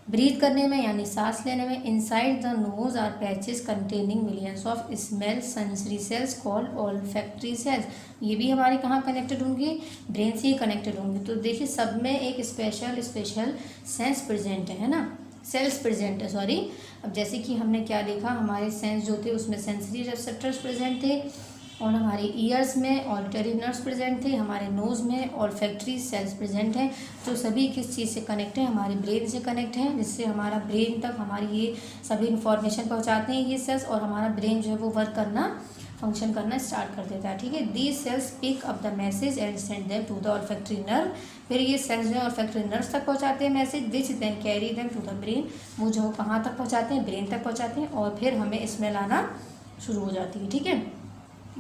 ब्रीथ करने में यानी सांस लेने में। Inside the nose are patches containing millions of smell sensory cells called olfactory cells, ये भी हमारे कहाँ कनेक्टेड होंगे, ब्रेन से ही कनेक्टेड होंगे। तो देखिए सब में एक स्पेशल सेंस प्रेजेंट है ना, सेल्स प्रेजेंट है, सॉरी। अब जैसे कि हमने क्या देखा, हमारे सेंस जो थे उसमें सेंसरी रिसेप्टर्स प्रेजेंट थे, और हमारे ईयर्स में ऑडिटरी नर्व्स प्रेजेंट थे, हमारे नोज़ में ऑल्फैक्टरी सेल्स प्रेजेंट हैं, जो सभी किस चीज़ से कनेक्ट हैं, हमारे ब्रेन से कनेक्ट हैं, जिससे हमारा ब्रेन तक हमारी ये सभी इन्फॉर्मेशन पहुंचाते हैं ये सेल्स, और हमारा ब्रेन जो है वो वर्क करना फंक्शन करना स्टार्ट कर देता है, ठीक है। These cells pick up the message and send them to the olfactory nerve. फिर ये सेल्स जो है ऑल्फैक्टरी नर्व्स तक पहुंचाते हैं message, which then carry them to the brain. वो जो कहाँ तक पहुंचाते हैं, ब्रेन तक पहुंचाते हैं, और फिर हमें स्मेल आना शुरू हो जाती है, ठीक है।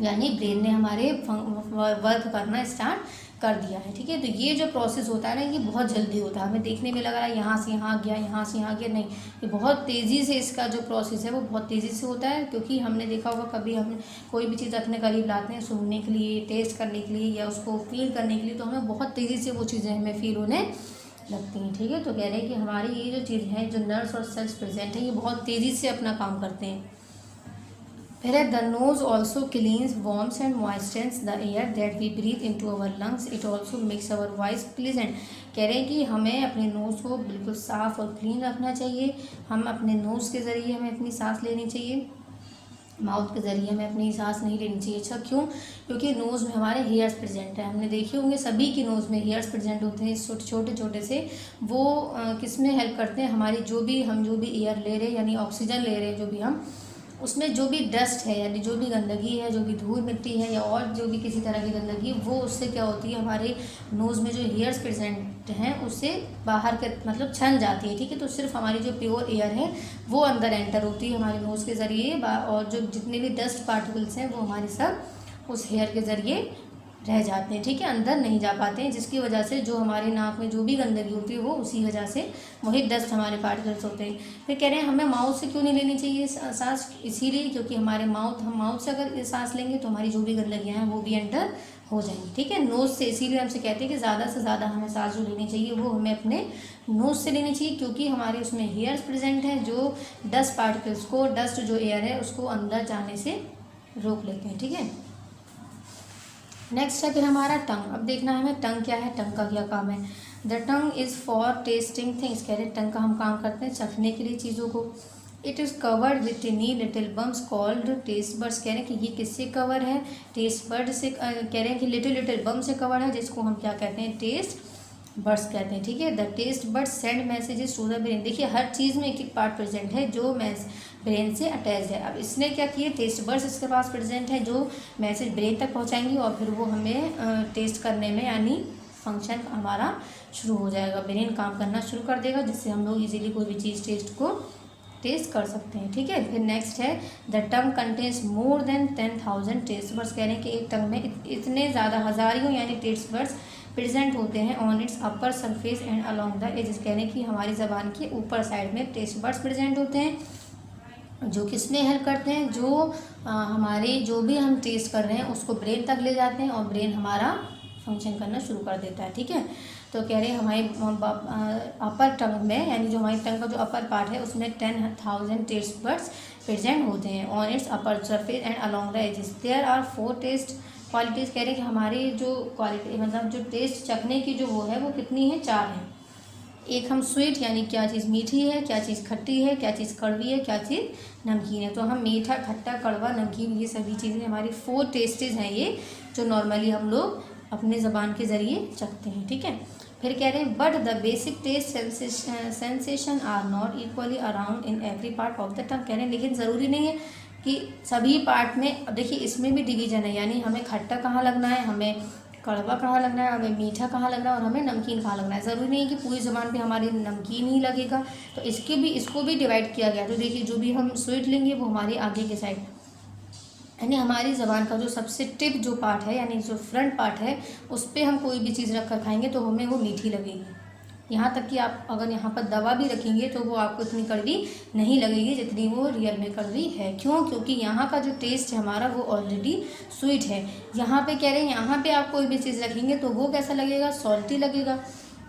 यानी ब्रेन ने हमारे वर्क करना स्टार्ट कर दिया है, ठीक है। तो ये जो प्रोसेस होता है ना, ये बहुत जल्दी होता है। हमें देखने में लग रहा है यहाँ से यहाँ गया, यहाँ से यहाँ गया, नहीं, ये बहुत तेज़ी से इसका जो प्रोसेस है वो बहुत तेज़ी से होता है। क्योंकि हमने देखा होगा, कभी हम कोई भी चीज़ अपने करीब लाते हैं सूंघने के लिए, टेस्ट करने के लिए, या उसको फील करने के लिए, तो हमें बहुत तेज़ी से वो चीज़ें हमें फील होने लगती हैं, ठीक है। तो कह रहे हैं कि हमारी ये जो चीज़ है, जो नर्व्स और सेल्स प्रेजेंट है, ये बहुत तेज़ी से अपना काम करते हैं। फिर है the nose also cleans, warms and moistures the air that we breathe into our lungs. It also makes our voice pleasant. कह रहे हैं कि हमें अपने नोज़ को बिल्कुल साफ़ और क्लीन रखना चाहिए। हम अपने नोज़ के ज़रिए हमें अपनी सांस लेनी चाहिए, माउथ के ज़रिए हमें अपनी सांस नहीं लेनी चाहिए। अच्छा, क्यों? क्योंकि नोज़ में हमारे हेयर्स प्रेजेंट है। हमने देखे होंगे सभी की नोज़ में हेयर्स प्रेजेंट होते हैं, छोटे छोटे से। वो किस में हेल्प करते हैं, हमारी जो भी एयर ले रहे हैं, यानी ऑक्सीजन ले रहे हैं, जो भी हम, उसमें जो भी डस्ट है, यानी जो भी गंदगी है, जो भी धूल मिट्टी है, या और जो भी किसी तरह की गंदगी, वो उससे क्या होती है, हमारे नोज़ में जो हेयर्स प्रेजेंट हैं उससे बाहर के मतलब छन जाती है, ठीक है। तो सिर्फ हमारी जो प्योर एयर है वो अंदर एंटर होती है हमारे नोज़ के ज़रिए, और जो जितने भी डस्ट पार्टिकल्स हैं वो हमारे सब उस हेयर के ज़रिए रह जाते हैं, ठीक है, अंदर नहीं जा पाते हैं। जिसकी वजह से जो हमारे नाक में जो भी गंदगी होती है वो उसी वजह से वही डस्ट हमारे पार्टिकल्स होते हैं। फिर कह रहे हैं हमें माउथ से क्यों नहीं लेनी चाहिए सांस, इसीलिए क्योंकि हम माउथ से अगर सांस लेंगे तो हमारी जो भी गंदगियाँ हैं वो भी एंटर हो जाएंगी, ठीक है, नोज़ से। इसीलिए हमसे कहते हैं कि ज़्यादा से ज़्यादा हमें सांस जो लेनी चाहिए वो हमें अपने नोज़ से लेनी चाहिए, क्योंकि हमारे उसमें हेयर्स प्रेजेंट हैं जो डस्ट पार्टिकल्स को, डस्ट जो एयर है उसको अंदर जाने से रोक लेते हैं, ठीक है। नेक्स्ट है फिर हमारा टंग। अब देखना है हमें टंग क्या है, टंग का क्या काम है। The tongue is for testing things. कह रहे हैं टंग का हम काम करते हैं चखने के लिए चीज़ों को। It is covered with tiny little bumps called taste buds. कह रहे हैं कि ये किससे कवर है, टेस्ट बर्ड से। कह रहे हैं कि लिटिल बम से कवर है, जिसको हम क्या कहते हैं, टेस्ट बर्ड्स कहते हैं, ठीक है। The taste buds send messages to the brain. देखिए हर चीज़ में एक एक पार्ट प्रेजेंट है जो ब्रेन से अटैच है। अब इसने क्या किए, टेस्ट बर्ड्स इसके पास प्रेजेंट है जो मैसेज ब्रेन तक पहुंचाएंगी, और फिर वो हमें टेस्ट करने में, यानी फंक्शन हमारा शुरू हो जाएगा, ब्रेन काम करना शुरू कर देगा, जिससे हम लोग इजीली कोई भी चीज़ टेस्ट कर सकते हैं, ठीक है। फिर नेक्स्ट है the tongue contains more than 10,000 test buds. कह रहे हैं कि एक टंग में इतने ज़्यादा हज़ारियों यानी टेस्ट बर्ड्स प्रेजेंट होते हैं on its upper surface and along the edges. कह रहे हैं कि हमारी ज़बान के ऊपर साइड में टेस्ट बर्ड्स प्रेजेंट होते हैं, जो किस में हेल्प करते हैं, जो हमारे जो भी हम टेस्ट कर रहे हैं उसको ब्रेन तक ले जाते हैं, और ब्रेन हमारा फंक्शन करना शुरू कर देता है, ठीक है। तो कह रहे हैं हमारे अपर टंग में, यानी जो हमारी टंग का जो अपर पार्ट है उसमें 10,000 टेस्ट बर्ड्स प्रेजेंट होते हैं on its upper surface and along the edges. There are 4 taste qualities. कह रहे हैं कि हमारी जो क्वालिटी मतलब जो टेस्ट चखने की जो वो है वो कितनी है, 4 है। एक हम स्वीट, यानी क्या चीज़ मीठी है, क्या चीज़ खट्टी है, क्या चीज़ कड़वी है, क्या चीज़ नमकीन है। तो हम मीठा, खट्टा, कड़वा, नमकीन, ये सभी चीज़ें हमारी 4 टेस्टेज हैं ये, जो नॉर्मली हम लोग अपने ज़बान के ज़रिए चखते हैं, ठीक है। फिर कह रहे हैं but the basic taste sensation are not equally around in every part of the tongue. कह रहे हैं लेकिन ज़रूरी नहीं है कि सभी पार्ट में, देखिए इसमें भी डिवीज़न है, यानी हमें खट्टा कहाँ लगना है, हमें कड़वा कहाँ लगना है, हमें मीठा कहाँ लगना है, और हमें नमकीन कहाँ लगना है। ज़रूरी नहीं है कि पूरी ज़बान पे हमारी नमकीन ही लगेगा, तो इसको भी डिवाइड किया गया। तो देखिए जो भी हम स्वीट लेंगे वो हमारी आगे के साइड, यानी हमारी ज़बान का जो सबसे टिप जो पार्ट है, यानी जो फ्रंट पार्ट है, उस पर हम कोई भी चीज़ रख कर खाएंगे तो हमें वो मीठी लगेगी। यहाँ तक कि आप अगर यहाँ पर दवा भी रखेंगे तो वो आपको इतनी कड़वी नहीं लगेगी जितनी वो रियल में कड़वी है। क्यों? क्योंकि यहाँ का जो टेस्ट है हमारा वो ऑलरेडी स्वीट है। यहाँ पे कह रहे हैं यहाँ पे आप कोई भी चीज़ रखेंगे तो वो कैसा लगेगा, सॉल्टी लगेगा।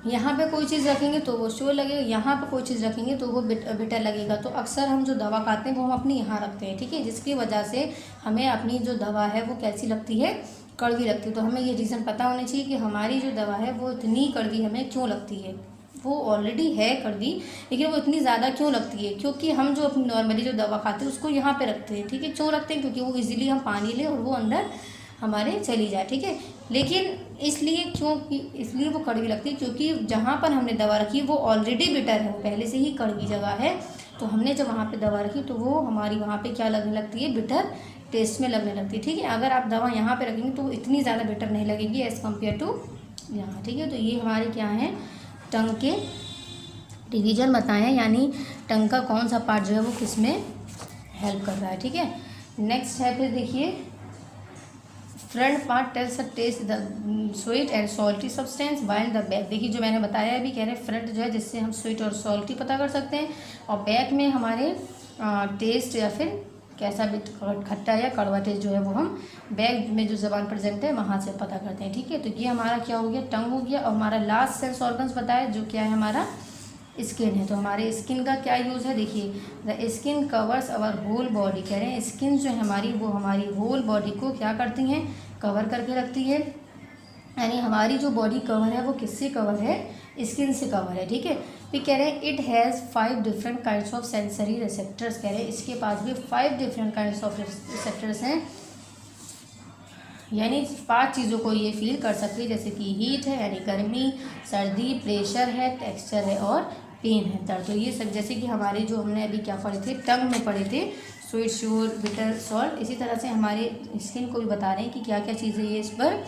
यहाँ पे कोई चीज़ रखेंगे तो वो श्योर लगेगा, यहाँ पे कोई चीज़ रखेंगे तो वो बिटर लगेगा। तो अक्सर हम जो दवा खाते हैं वो हम अपनी यहाँ रखते हैं, ठीक है, जिसकी वजह से हमें अपनी जो दवा है वो कैसी लगती है, कड़वी लगती है। तो हमें ये रीज़न पता होना चाहिए कि हमारी जो दवा है वो इतनी कड़वी हमें क्यों लगती है। वो ऑलरेडी है कड़वी, लेकिन वो इतनी ज़्यादा क्यों लगती है, क्योंकि हम जो अपनी नॉर्मली जो दवा खाते हैं उसको यहाँ पे रखते हैं, ठीक है। क्यों रखते हैं? क्योंकि वो इजीली हम पानी लें और वो अंदर हमारे चली जाए, ठीक है। लेकिन इसलिए वो कड़वी लगती है क्योंकि जहाँ पर हमने दवा रखी वो ऑलरेडी बिटर है, वो पहले से ही कड़वी जगह है। तो हमने जब वहाँ पे दवा रखी तो वो हमारी वहाँ पे क्या लगने लगती है, बिटर टेस्ट में लगने लगती है, ठीक है। अगर आप दवा यहाँ पे रखेंगे तो इतनी ज़्यादा बेटर नहीं लगेगी एज़ कम्पेयर टू यहाँ, ठीक है। तो ये हमारे क्या हैं, टंग के डिवीजन बताए हैं, यानी टंग का कौन सा पार्ट जो है वो किस में हेल्प कर रहा है, ठीक है। नेक्स्ट है फिर देखिए, front part tells the taste the sweet and salty substance while the back. देखिए जो मैंने बताया अभी, कह रहे हैं फ्रंट जो है जिससे हम स्वीट और सॉल्टी पता कर सकते हैं, और बैक में हमारे टेस्ट या फिर कैसा भी खट्टा या कड़वा टेस्ट जो है वो हम बैक में जो ज़बान प्रेजेंट है वहाँ से पता करते हैं, ठीक है। तो ये हमारा क्या हो गया, टंग हो गया। और हमारा लास्ट सेंस ऑर्गन्स बताया जो क्या है, हमारा स्किन है। तो हमारे स्किन का क्या यूज़ है, देखिए the skin covers our whole body. कह रहे हैं स्किन जो है हमारी, वो हमारी होल बॉडी को क्या करती हैं, कवर करके रखती है। यानी हमारी जो बॉडी कवर है वो किससे कवर है, स्किन से कवर है, ठीक है। फिर कह रहे हैं it has 5 different kinds of sensory receptors. कह रहे हैं इसके पास भी 5 डिफरेंट काइंड्स ऑफ रिसेप्टर्स हैं, यानी 5 चीज़ों को ये फील कर सकती है, जैसे कि हीट है यानी गर्मी, सर्दी, प्रेशर है, टेक्सचर है और पेन है, दर्द। तो ये सब जैसे कि हमारे जो हमने अभी क्या पढ़े थे, टंग में पढ़े थे, स्वीट, श्योर, बिटर, सॉल्ट। इसी तरह से हमारे स्किन को भी बता रहे हैं कि क्या क्या चीज़ें ये इस पर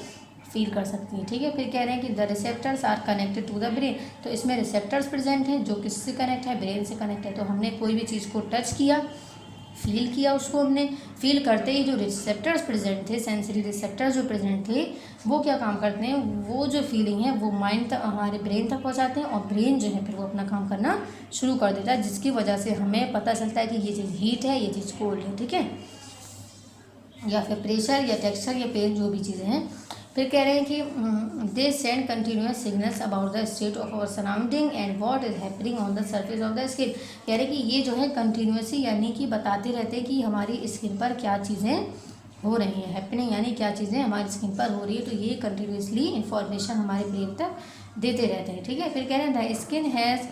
फील कर सकती हैं, ठीक है। फिर कह रहे हैं कि the receptors are connected to the brain. तो इसमें रिसेप्टर्स प्रेजेंट हैं जो किससे कनेक्ट है, ब्रेन से कनेक्ट है। तो हमने कोई भी चीज़ को टच किया, फील किया, उसको हमने फील करते ही जो रिसेप्टर्स प्रेजेंट थे, सेंसरी रिसेप्टर्स जो प्रेजेंट थे, वो क्या काम करते हैं, वो जो फीलिंग है वो माइंड तक, हमारे ब्रेन तक पहुंचाते हैं, और ब्रेन जो है फिर वो अपना काम करना शुरू कर देता है, जिसकी वजह से हमें पता चलता है कि ये चीज़ हीट है, ये चीज़ कोल्ड है, ठीक है, या फिर प्रेशर या टेक्सचर या पेन, जो भी चीज़ें हैं। फिर कह रहे हैं कि they send continuous signals about the state of our surrounding and what is happening on the surface of the skin. कह रहे हैं कि ये जो है कंटिन्यूसली, यानी कि बताते रहते हैं कि हमारी स्किन पर क्या चीज़ें हो रही हैं, हैपनिंग यानी क्या चीज़ें हमारी स्किन पर हो रही है। तो ये कंटिन्यूसली इंफॉर्मेशन हमारे ब्रेन तक देते रहते हैं, ठीक है। फिर कह रहे हैं the skin has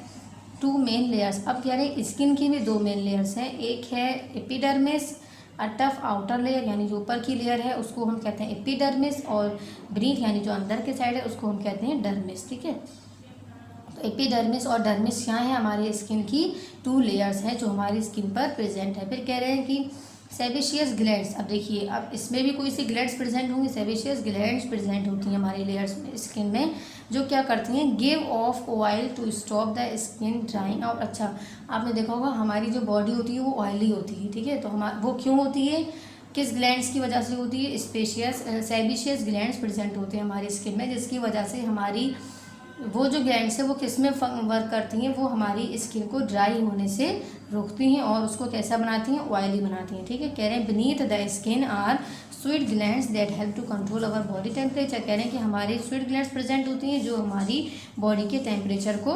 2 main layers. अब कह रहे हैं स्किन की भी 2 मेन लेयर्स हैं, एक है epidermis, a tough outer layer यानी जो ऊपर की लेयर है उसको हम कहते हैं एपिडर्मिस, और ब्रीथ यानी जो अंदर के साइड है उसको हम कहते हैं डर्मिस, ठीक है। तो एपिडर्मिस और डर्मिस क्या है, हमारे स्किन की 2 लेयर्स हैं जो हमारी स्किन पर प्रेजेंट है। फिर कह रहे हैं कि सेबेशियस ग्लैंड्स। अब देखिए, अब इसमें भी कोई सी ग्लैंड्स प्रेजेंट होंगी, सेबेशियस ग्लैंड्स प्रेजेंट होती हैं हमारी लेयर्स में, स्किन में, जो क्या करती हैं, give off oil to stop the skin drying out. अच्छा, आपने देखा होगा हमारी जो बॉडी होती है वो ऑयली होती है, ठीक है। तो वो क्यों होती है, किस ग्लैंड्स की वजह से होती है, सेबेशियस ग्लैंड्स प्रेजेंट होते हैं हमारी स्किन में, जिसकी वजह से हमारी वो जो ग्लैंड्स है वो किस में वर्क करती हैं, वो हमारी स्किन को ड्राई होने से रोकती हैं और उसको कैसा बनाती हैं, ऑयली बनाती हैं, ठीक है। कह रहे हैं beneath the skin are sweat glands that help to control our body temperature. कह रहे हैं कि हमारी स्वीट ग्लैंड्स प्रेजेंट होती हैं जो हमारी बॉडी के टेम्परेचर को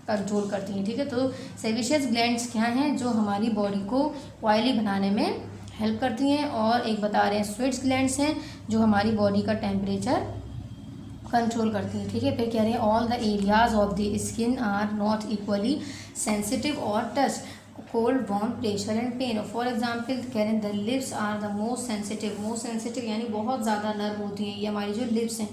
कंट्रोल करती हैं, ठीक है। तो सेबेशियस ग्लैंड्स क्या हैं, जो हमारी बॉडी को ऑयली बनाने में हेल्प करती हैं, और एक बता रहे हैं स्वीट ग्लैंड्स हैं जो हमारी बॉडी का टेम्परेचर कंट्रोल करती हैं, ठीक है। फिर कह रहे हैं all the areas of the skin are not equally sensitive और touch cold, warm, pressure and pain. For example कह रहे हैं the lips are the most sensitive यानी बहुत ज़्यादा नर्म होती हैं ये हमारी जो लिप्स हैं।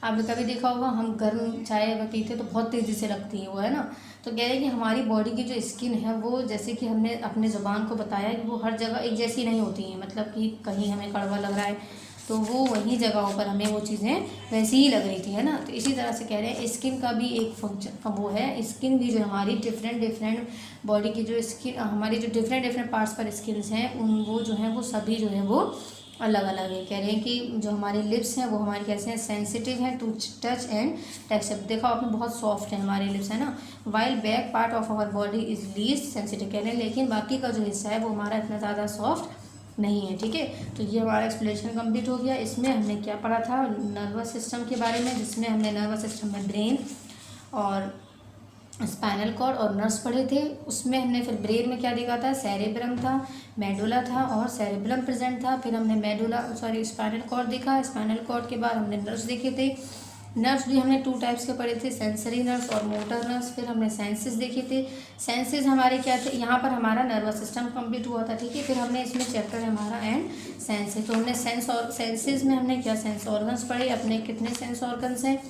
आपने कभी देखा होगा हम गर्म चाय अगर पीते तो बहुत तेज़ी से लगती हैं वो, है ना। तो कह रहे हैं कि हमारी बॉडी की जो स्किन है वो, जैसे कि हमने अपने ज़ुबान को बताया कि वो हर जगह एक जैसी नहीं होती हैं, मतलब कि कहीं हमें कड़वा लग रहा है तो वो वहीं जगहों पर हमें वो चीज़ें वैसी ही लग रही थी, है ना। तो इसी तरह से कह रहे हैं स्किन का भी एक फंक्शन वो है, स्किन भी जो हमारी डिफरेंट बॉडी की जो स्किन, हमारी जो डिफरेंट पार्ट्स पर स्किन्स हैं उन वो जो हैं वो सभी जो है वो अलग अलग है। कह रहे हैं कि जो हमारे लिप्स हैं वो हमारे कैसे हैं, सेंसिटिव हैं टू टच एंड टेक्सचर। देखो आपने बहुत सॉफ्ट है हमारे लिप्स, है ना। While back part of our body is least sensitive. कह रहे हैं लेकिन बाकी का जो हिस्सा है वो हमारा इतना ज़्यादा सॉफ्ट नहीं है, ठीक है। तो ये हमारा एक्सप्लेनेशन कंप्लीट हो गया। इसमें हमने क्या पढ़ा था, नर्वस सिस्टम के बारे में, जिसमें हमने नर्वस सिस्टम में ब्रेन और स्पाइनल कॉर्ड और नर्व्स पढ़े थे। उसमें हमने फिर ब्रेन में क्या देखा था, सेरेब्रम था, मेडुला था और सेरेब्रम प्रेजेंट था। फिर हमने स्पाइनल कॉर्ड देखा, स्पाइनल कॉर्ड के बाद हमने नर्व्स देखे थे। नर्व्स भी हमने 2 टाइप्स के पढ़े थे, सेंसरी नर्व्स और मोटर नर्व्स। फिर हमने सेंसेस देखे थे। सेंसेस हमारे क्या थे, यहाँ पर हमारा नर्वस सिस्टम कंप्लीट हुआ था, ठीक है। फिर हमने इसमें चैप्टर है हमारा एंड सेंसेस। तो हमने सेंसेस में हमने क्या सेंस ऑर्गन्स पढ़े। अपने कितने सेंस ऑर्गन्स हैं,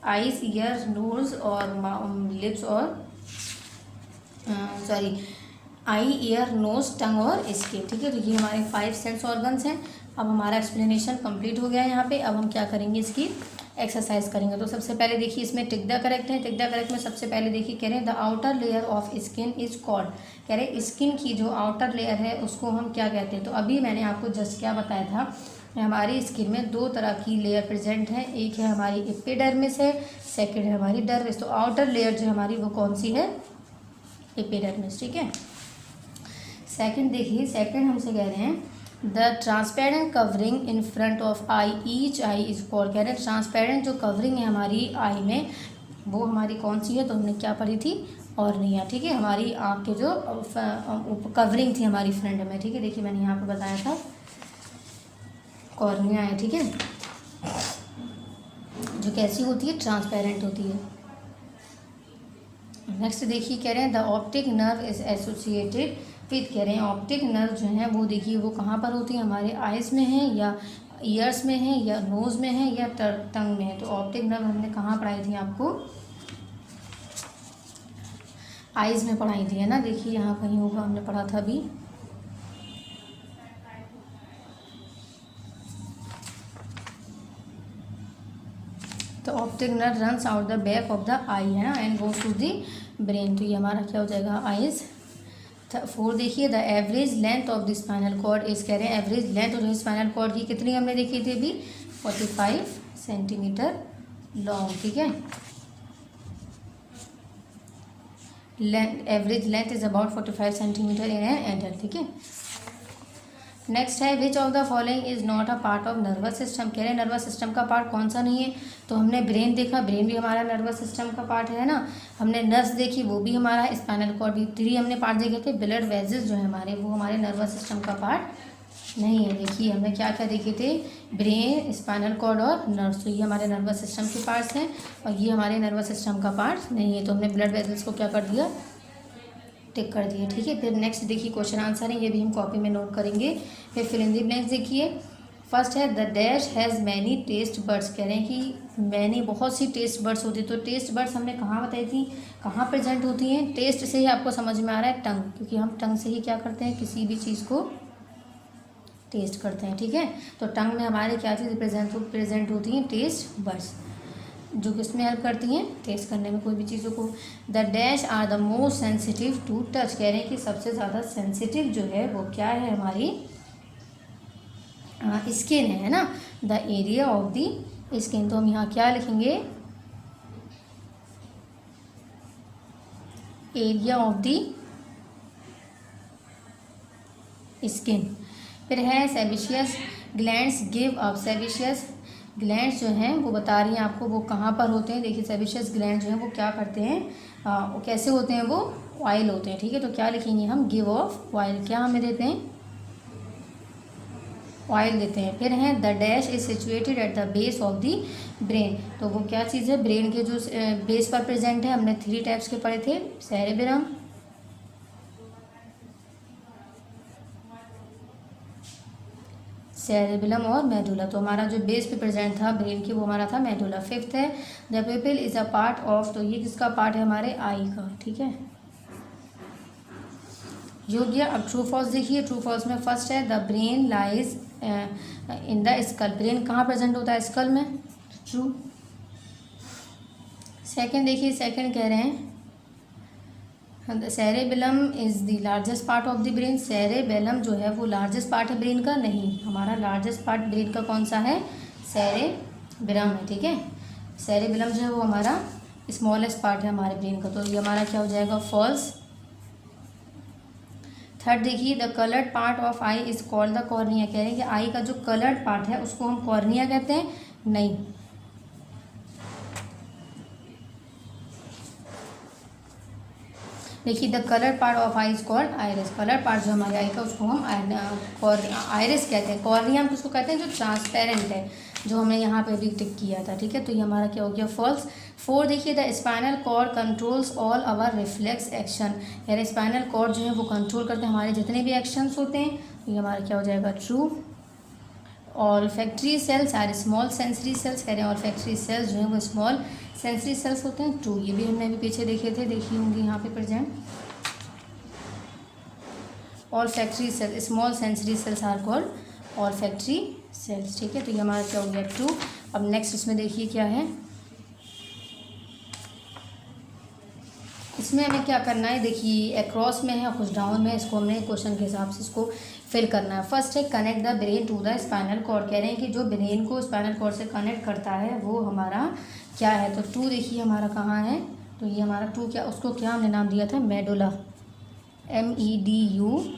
आइज, ईयर, नोज और लिप्स और आई, ईयर, नोज, टंग और स्किन, ठीक है। तो ये हमारे 5 सेंस ऑर्गन्स हैं। अब हमारा एक्सप्लेनेशन कंप्लीट हो गया है यहाँ पे। अब हम क्या करेंगे, इसकी एक्सरसाइज करेंगे। तो सबसे पहले देखिए इसमें टिक द करेक्ट है। टिक द करेक्ट में सबसे पहले देखिए कह रहे हैं the outer layer of skin is called, कह रहे हैं स्किन की जो आउटर लेयर है उसको हम क्या कहते हैं। तो अभी मैंने आपको जस्ट क्या बताया था, हमारी स्किन में 2 तरह की लेयर प्रेजेंट है। एक है हमारी एपिडर्मिस है, सेकेंड है हमारी डर्मिस। तो आउटर लेयर जो हमारी वो कौन सी है, एपिडर्मिस, ठीक है। सेकंड देखिए, सेकंड हमसे कह रहे हैं the transparent covering in front of I each I is called, कह रहे हैं ट्रांसपेरेंट जो कवरिंग है हमारी आई में वो हमारी कौन सी है। तो हमने क्या पढ़ी थी, ऑर्निया, ठीक है। हमारी आँख के जो कवरिंग थी हमारी फ्रंट में, ठीक है। देखिए मैंने यहाँ पे बताया था कॉर्निया है, ठीक है, जो कैसी होती है, ट्रांसपेरेंट होती है। नेक्स्ट देखिए कह रहे हैं the optic nerve is associated with, कह रहे हैं ऑप्टिक नर्व जो है वो देखिए वो कहाँ पर होती है, हमारे आइज़ में है या ईयर्स में है या नोज़ में है या टंग में है। तो ऑप्टिक नर्व हमने कहाँ पढ़ाई थी आपको, आइज़ में पढ़ाई थी, है ना। देखिए यहाँ कहीं होगा, हमने पढ़ा था अभी, तो optic nerve runs out the back of the eye, है ना, and goes to the brain. तो ये हमारा क्या हो जाएगा, आइज़। 4 देखिए the average length of the spinal cord is, कह रहे हैं एवरेज लेंथ और स्पाइनल कॉर्ड की कितनी हमने देखी थी अभी, 45 सेंटीमीटर लॉन्ग, ठीक है। Length, average length is about 45 centimetre in an adult, ठीक है। नेक्स्ट है which of the following is not a part of nervous system, कह रहे हैं नर्वस सिस्टम का पार्ट कौन सा नहीं है। तो हमने ब्रेन देखा, ब्रेन भी हमारा नर्वस सिस्टम का पार्ट है ना। हमने नर्व्स देखी, वो भी हमारा, स्पाइनल कॉर्ड भी। 3 हमने पार्ट देखे थे, ब्लड वेजल्स जो है हमारे वो हमारे नर्वस सिस्टम का पार्ट नहीं है। देखिए हमने क्या क्या देखे थे, ब्रेन, स्पाइनल कॉर्ड और नर्व्स। तो ये हमारे नर्वस सिस्टम के पार्ट्स हैं और ये हमारे नर्वस सिस्टम का पार्ट नहीं है। तो हमने ब्लड वेजल्स को क्या कर दिया, टिक कर दिए, ठीक है। फिर नेक्स्ट देखिए क्वेश्चन आंसर है, ये भी हम कॉपी में नोट करेंगे। फिर फिल इन द ब्लैंक्स देखिए, फर्स्ट है the dash has many test buds, कह रहे हैं कि मैनी बहुत सी टेस्ट बर्ड्स होती है। तो टेस्ट बर्ड्स हमने कहाँ बताई थी, कहाँ प्रेजेंट होती हैं, टेस्ट से ही आपको समझ में आ रहा है टंग, क्योंकि हम टंग से ही क्या करते हैं, किसी भी चीज़ को टेस्ट करते हैं, ठीक है। तो टंग में हमारे क्या चीज़ प्रेजेंट होती हैं, टेस्ट बर्ड्स, जो किस में हेल्प करती हैं, टेस्ट करने में कोई भी चीज़ों को। The dash are the most sensitive to touch, कह रहे हैं कि सबसे ज़्यादा सेंसिटिव जो है वो क्या है, हमारी स्किन है ना। The area of the skin, तो हम यहाँ क्या लिखेंगे, एरिया ऑफ द स्किन। फिर है सेबिशियस ग्लैंड्स गिव अप, सेबिशियस ग्लैंड्स जो हैं वो बता रही हैं आपको वो कहाँ पर होते हैं। देखिए सेबिशियस ग्लैंड जो हैं वो क्या करते हैं, वो कैसे होते हैं, वो ऑयल होते हैं, ठीक है। तो क्या लिखेंगे हम, गिव ऑफ ऑयल, क्या हमें देते हैं, ऑयल देते हैं। फिर है the dash is situated at the base of the brain, तो वो क्या चीज़ है, ब्रेन के जो बेस पर प्रेजेंट है। हमने 3 टाइप्स के पढ़े थे, सेरेब्रम, सेरेबेलम और मेडुला। तो हमारा जो बेस पे प्रेजेंट था ब्रेन की वो हमारा था मेडुला। 5th है the pupil is a part of, तो ये किसका पार्ट है, हमारे आई का, ठीक है। योग्य। अब ट्रू फॉल्स देखिए, ट्रू फॉल्स में फर्स्ट है the brain lies in the skull, brain कहाँ प्रेजेंट होता है, स्कल में, ट्रू। सेकंड देखिए, सेकंड कह रहे हैं cerebellum is the largest part of the brain, cerebellum जो है वो लार्जेस्ट पार्ट है ब्रेन का, नहीं, हमारा लार्जेस्ट पार्ट ब्रेन का कौन सा है, सेरेब्रम है, ठीक है। सेरेबेलम जो है वो हमारा स्मॉलेस्ट पार्ट है हमारे ब्रेन का, तो ये हमारा क्या हो जाएगा, फॉल्स। थर्ड देखिए the coloured part of I is called the cornea, कह रहे हैं कि आई का जो कलर्ड पार्ट है उसको हम कॉर्निया कहते हैं, नहीं। देखिए the colour part of I is called iris, colour part जो हमारे आई का उसको हम आइरिस कहते हैं। कॉर्निया हम किसको कहते हैं, जो ट्रांसपेरेंट है, जो हमने यहाँ पे भी टिक किया था, ठीक है। तो ये हमारा क्या हो गया, फॉल्स। 4 देखिए the spinal cord controls all our reflex action, यानी स्पाइनल कॉर्ड जो है वो कंट्रोल करते हैं हमारे जितने भी एक्शंस होते हैं, तो ये हमारा क्या हो जाएगा, true. Olfactory cells are small sensory cells, कह रहे हैं ऑल्फैक्टरी सेल्स जो है वो स्मॉल सेंसरी सेल्स होते हैं, ट्रू। ये भी हमने अभी पीछे देखे थे, देखी होंगी यहाँ पे present. Olfactory cell, small sensory cells are called olfactory cells. ठीक है, तो ये हमारा क्या हो गया 2। अब नेक्स्ट इसमें देखिए क्या है, इसमें हमें क्या करना है, देखिए अक्रॉस में है और कुछ डाउन में, इसको हमने क्वेश्चन के हिसाब से इसको फिल करना है। फर्स्ट है connect the brain to the spinal cord, कह रहे हैं कि जो ब्रेन को स्पाइनल कॉर्ड से कनेक्ट करता है वो हमारा क्या है, तो 2 देखिए हमारा कहाँ है, तो ये हमारा 2 क्या, उसको क्या हमने नाम दिया था, मेडुला, MEDULLA,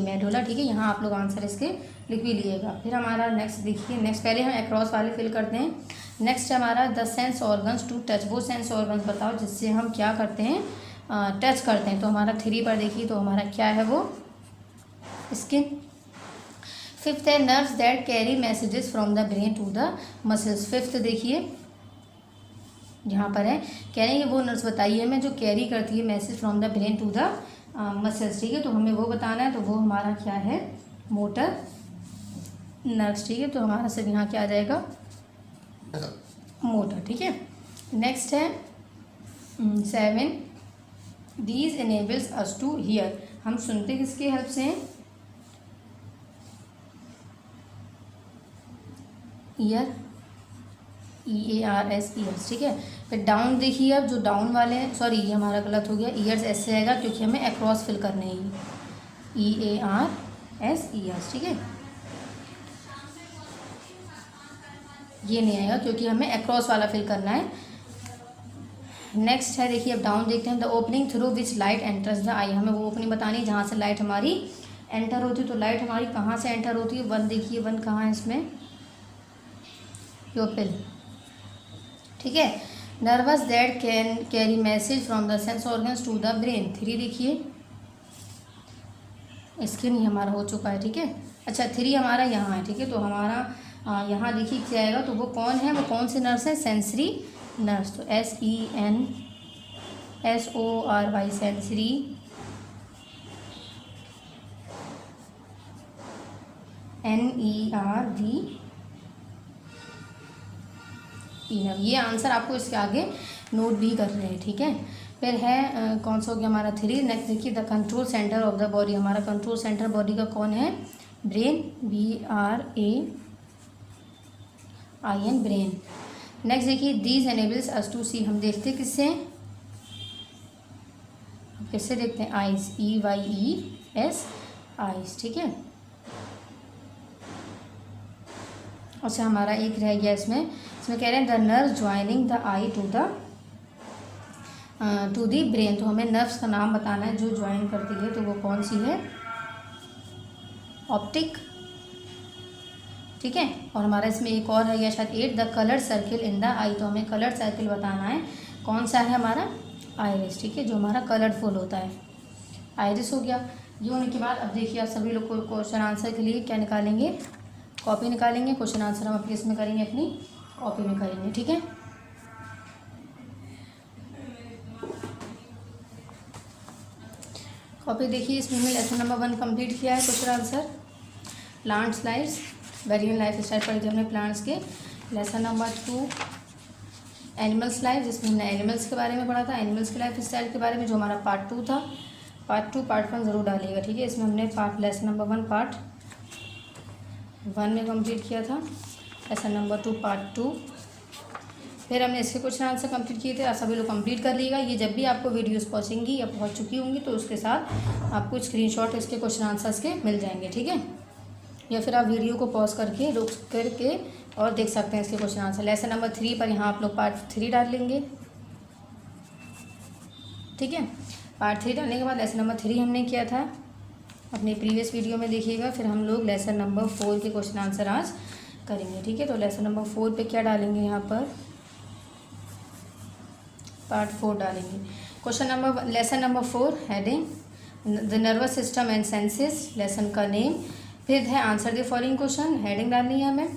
मेडुला। ठीक है, यहाँ आप लोग आंसर इसके लिख भी लीजिएगा। फिर हमारा नेक्स्ट देखिए, नेक्स्ट पहले हम अक्रॉस वाले फिल करते हैं। नेक्स्ट हमारा the sense organs to touch, वो सेंस ऑर्गन्स बताओ जिससे हम क्या करते हैं, टच करते हैं। तो हमारा 3 पर देखिए, तो हमारा क्या है वो स्किन। फिफ्थ है nerves that carry messages from the brain to the muscles. Fifth देखिए यहाँ पर है, कह रहे हैं कि वो नर्व्स बताइए हमें जो कैरी करती है message from the brain to the muscles. ठीक है, तो हमें वो बताना है, तो वो हमारा क्या है, मोटर नर्व्स। ठीक है, तो हमारा सब यहाँ क्या आ जाएगा, मोटर। ठीक है, नेक्स्ट है 7 these enables us to hear, हम सुनते किसके हेल्प से हैं, ईयर, EARS ईयर्स। ठीक है, फिर डाउन देखिए, अब जो डाउन वाले हैं, सॉरी ये हमारा गलत हो गया, ईयर्स ऐसे आएगा क्योंकि हमें अक्रॉस फिल करने हैं, EARS ईयर्स। ठीक है, ये नहीं आएगा क्योंकि हमें अक्रॉस वाला फिल करना है। नेक्स्ट है देखिए, अब डाउन देखते हैं, the opening through which light enters the eye, हमें वो ओपनिंग बतानी है जहाँ से लाइट हमारी एंटर होती है। तो लाइट हमारी कहाँ से एंटर होती है, 1 देखिए, 1 कहाँ है इसमें, प्यूपिल। ठीक है, nerves that can carry message from the sense organs to the brain. 3 देखिए, स्किन ही हमारा हो चुका है। ठीक है, अच्छा 3 हमारा यहाँ है। ठीक है, तो हमारा यहाँ देखिए क्या आएगा, तो वो कौन है, वो कौन से नर्व्स है, सेंसरी नर्व्स। तो SENSORY सेंसरी, NERV इनर। ये आंसर आपको इसके आगे नोट भी कर रहे हैं। ठीक है, फिर है कौन सा हो गया हमारा 3। नेक्स्ट देखिए, the control centre of the body, हमारा कंट्रोल सेंटर बॉडी का कौन है, ब्रेन, BRAIN, ब्रेन। नेक्स्ट देखिए, दीज एनेबल्स अस टू सी, हम देखते किससे, किससे देखते हैं, आइज, EYES आइज। ठीक है, अच्छा हमारा एक रह गया इसमें कह रहे हैं the nerve joining the eye to the brain, तो हमें नर्व्स का नाम बताना है जो ज्वाइन करती है, तो वो कौन सी है, ऑप्टिक। ठीक है, और हमारा इसमें एक और है या शायद 8, the colour circle in the eye, तो हमें कलर सर्किल बताना है कौन सा है, हमारा आइरिस। ठीक है, जो हमारा कलरफुल होता है, आइरिस हो गया। ये होने के बाद अब देखिए, आप सभी लोग को क्वेश्चन आंसर के लिए क्या निकालेंगे, कॉपी निकालेंगे। क्वेश्चन आंसर हम अपनी इसमें करेंगे, अपनी कॉपी में करेंगे। ठीक है, कॉपी देखिए, इसमें हमने लेसन नंबर 1 कंप्लीट किया है। Question answer plants lifes variant life style पढ़े थे हमने प्लांट्स के। लेसन नंबर 2 एनिमल्स लाइफ, जिसमें हमने एनिमल्स के बारे में पढ़ा था, एनिमल्स के लाइफ स्टाइल के बारे में, जो हमारा पार्ट 2 था। पार्ट 2 पार्ट 1 ज़रूर डालिएगा। ठीक है, इसमें हमने लेसन नंबर 1 पार्ट 1 में कंप्लीट किया था, लेसन नंबर 2 पार्ट 2। फिर हमने इसके क्वेश्चन आंसर कंप्लीट किए थे, आप सभी लोग कंप्लीट कर लीजिएगा। ये जब भी आपको वीडियोस पहुंचेंगी या पहुंच चुकी होंगी तो उसके साथ आपको स्क्रीनशॉट इसके क्वेश्चन आंसर्स के मिल जाएंगे। ठीक है, या फिर आप वीडियो को पॉज करके रुक करके और देख सकते हैं इसके क्वेश्चन आंसर। लेसन नंबर 3 पर यहाँ आप लोग पार्ट 3 डाल लेंगे। ठीक है, पार्ट 3 डालने के बाद लेसन नंबर 3 हमने किया था अपने प्रीवियस वीडियो में, देखिएगा। फिर हम लोग लेसन नंबर 4 के क्वेश्चन आंसर आज करेंगे। ठीक है, तो लेसन नंबर 4 पे क्या डालेंगे, यहाँ पर पार्ट 4 डालेंगे। Question number lesson number 4 heading the nervous system and senses, lesson का नेम। फिर है answer the following question, heading डालनी है हमें।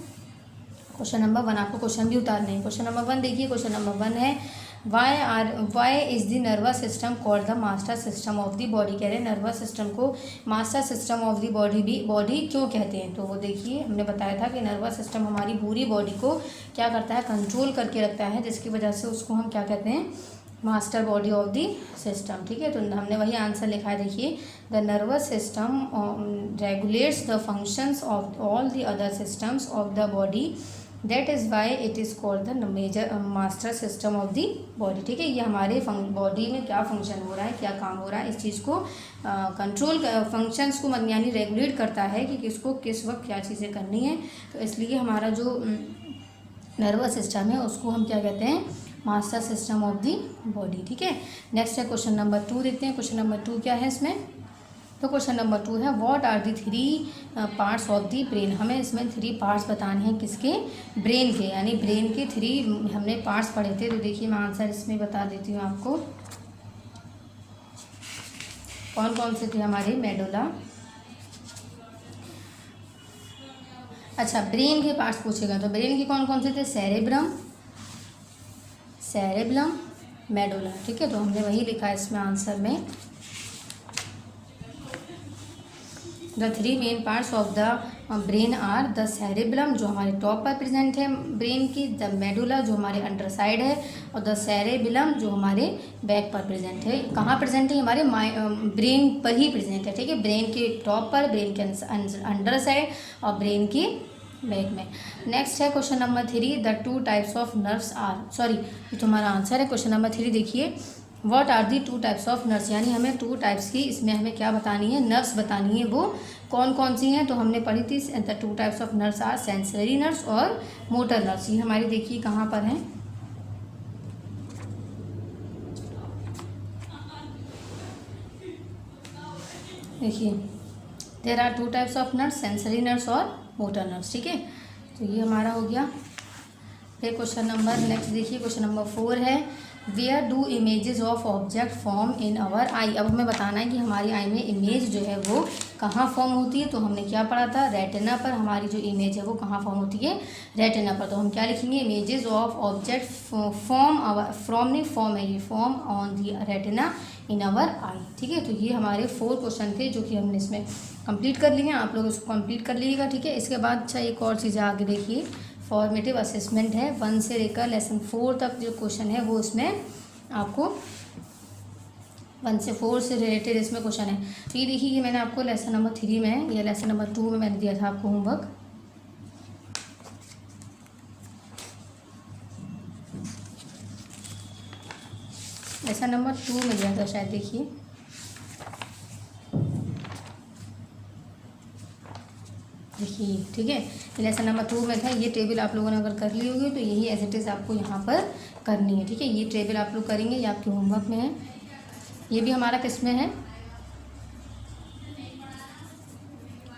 क्वेश्चन नंबर 1 आपको क्वेश्चन भी उतारने हैं। क्वेश्चन नंबर 1 देखिए, क्वेश्चन नंबर 1 है why is the nervous system called the master system of the body. कह रहे हैं नर्वस सिस्टम को master system of the body क्यों कहते हैं। तो वो देखिए, हमने बताया था कि नर्वस सिस्टम हमारी पूरी बॉडी को क्या करता है, कंट्रोल करके रखता है, जिसकी वजह से उसको हम क्या कहते हैं, master body of the system. ठीक है, तो हमने वही आंसर लिखा है, देखिए the nervous system regulates the functions of all the other systems of the body, that is why it is called the major master system of the body. ठीक है, ये हमारे बॉडी में क्या फंक्शन हो रहा है, क्या काम हो रहा है, इस चीज़ को कंट्रोल फंक्शंस को यानी रेगुलेट करता है कि किसको किस वक्त क्या चीज़ें करनी है। तो इसलिए हमारा जो नर्वस सिस्टम है उसको हम क्या कहते हैं, master system of the body. ठीक है, नेक्स्ट है क्वेश्चन नंबर 2 देखते हैं। क्वेश्चन नंबर 2 क्या है इसमें, तो क्वेश्चन नंबर 2 है what are the 3 parts of the brain. हमें इसमें 3 पार्ट्स बताने हैं, किसके, ब्रेन के, यानी ब्रेन के 3 हमने पार्ट्स पढ़े थे। तो देखिए मैं आंसर इसमें बता देती हूँ आपको, कौन कौन से थे हमारे, मेडुला, अच्छा ब्रेन के पार्ट्स पूछेगा तो ब्रेन के कौन कौन से थे, सेरेब्रम, मेडुला। ठीक है, तो हमने वही लिखा है इसमें आंसर में, the 3 main parts of the brain are the cerebrum जो हमारे टॉप पर प्रेजेंट है ब्रेन की, द मेडुला जो हमारे अंडर साइड है, और द सेरेबेलम जो हमारे बैक पर प्रेजेंट है। कहाँ प्रेजेंट है, हमारे ब्रेन पर ही प्रेजेंट है। ठीक है, ब्रेन के टॉप पर, ब्रेन के अंडर साइड और ब्रेन की बैक में। नेक्स्ट है question number 3, the 2 types of nerves are, sorry ये तुम्हारा आंसर है क्वेश्चन नंबर 3। देखिए what are the 2 types of nerves, यानी हमें 2 टाइप्स की इसमें हमें क्या बतानी है, नर्व्स बतानी है, वो कौन कौन सी हैं। तो हमने पढ़ी थी the 2 types of nerves are sensory nerves और मोटर नर्व्स। ये हमारी देखिए कहाँ पर हैं, देखिए there are 2 types of nerves, sensory nerves और मोटर नर्व्स। ठीक है, तो ये हमारा हो गया। फिर क्वेश्चन नंबर नेक्स्ट देखिए, क्वेश्चन नंबर 4 है where do images of object form in our eye. अब हमें बताना है कि हमारी आई में इमेज जो है वो कहाँ फॉर्म होती है। तो हमने क्या पढ़ा था, रेटिना पर हमारी जो इमेज है वो कहाँ फॉर्म होती है, रेटिना पर। तो हम क्या लिखेंगे, इमेजेस ऑफ ऑब्जेक्ट फॉर्म है ये, form on the retina in our eye. ठीक है, तो ये हमारे 4 क्वेश्चन थे जो कि हमने इसमें कंप्लीट कर लिए हैं। आप लोग इसको कंप्लीट कर लीजिएगा। ठीक है, इसके बाद अच्छा एक और चीज़ आगे देखिए, फॉर्मेटिव असेसमेंट है, 1 से लेकर लेसन 4 तक जो क्वेश्चन है वो इसमें आपको 1 से 4 से रिलेटेड इसमें क्वेश्चन है। तो ये देखिए ये मैंने आपको लेसन नंबर 3 में या लेसन नंबर 2 में मैंने दिया था आपको होमवर्क। लेसन नंबर 2 में दिया था शायद, देखिए ठीक है, लेसन नंबर 2 में था। ये टेबल आप लोगों ने अगर कर ली होगी तो यही एज इट इज़ आपको यहाँ पर करनी है। ठीक है, ये टेबल आप लोग करेंगे, ये आपके होमवर्क में है। ये भी हमारा किस में है,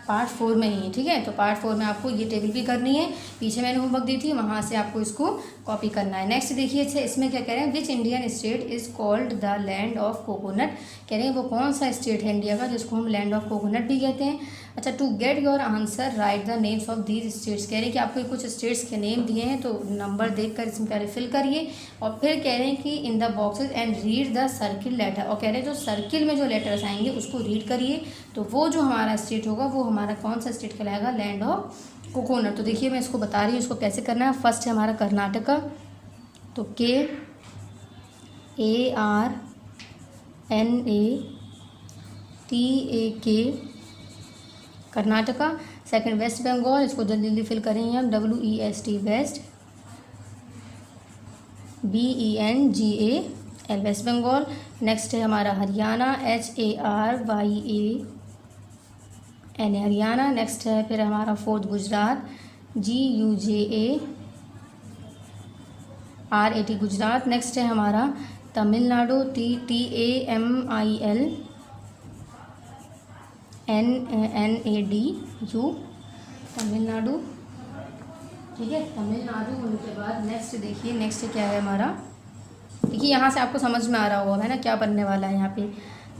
पार्ट 4 में ही है। ठीक है, तो पार्ट 4 में आपको ये टेबल भी करनी है, पीछे मैंने होमवर्क दी थी वहाँ से आपको इसको कॉपी करना है। नेक्स्ट देखिए, अच्छा इसमें क्या कह रहे हैं, which Indian state is called the land of coconut. कह रहे हैं वो कौन सा स्टेट है इंडिया का जिसको हम लैंड ऑफ कोकोनट भी कहते हैं। अच्छा, to get your answer write the names of these states. कह रहे हैं कि आपको कुछ स्टेट्स के नेम दिए हैं तो नंबर देखकर इसमें पहले फिल करिए, और फिर कह रहे हैं कि in the boxes and read the circle letter. और कह रहे हैं जो सर्किल में जो लेटर्स आएंगे उसको रीड करिए, तो वो जो हमारा स्टेट होगा वो हमारा कौन सा स्टेट कहलाएगा, लैंड ऑफ कोकोनट। तो देखिए मैं इसको बता रही हूँ इसको कैसे करना है। फर्स्ट है हमारा कर्नाटका, तो KARNATAK Karnataka. Second West Bengal, इसको जल्दी जल्दी फिल करेंगे हम, WEST West, BENGAL West Bengal. Next है हमारा हरियाणा, HARYANA हरियाणा। नेक्स्ट है फिर हमारा fourth Gujarat, GUJARAT Gujarat. Next है हमारा तमिलनाडु, TAMILNADU तमिलनाडु। ठीक है, तमिलनाडु होने के बाद नेक्स्ट देखिए, नेक्स्ट क्या है हमारा, देखिए यहाँ से आपको समझ में आ रहा होगा है ना क्या बनने वाला है, यहाँ पे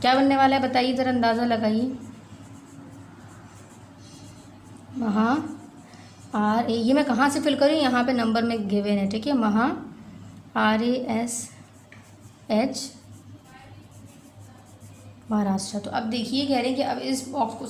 क्या बनने वाला है बताइए ज़रा, अंदाज़ा लगाइए। ये मैं कहाँ से फिल करूँ, यहाँ पे नंबर में गिवन है। ठीक है, RASH महाराष्ट्र। तो अब देखिए कह रहे हैं कि अब इस बॉक्स को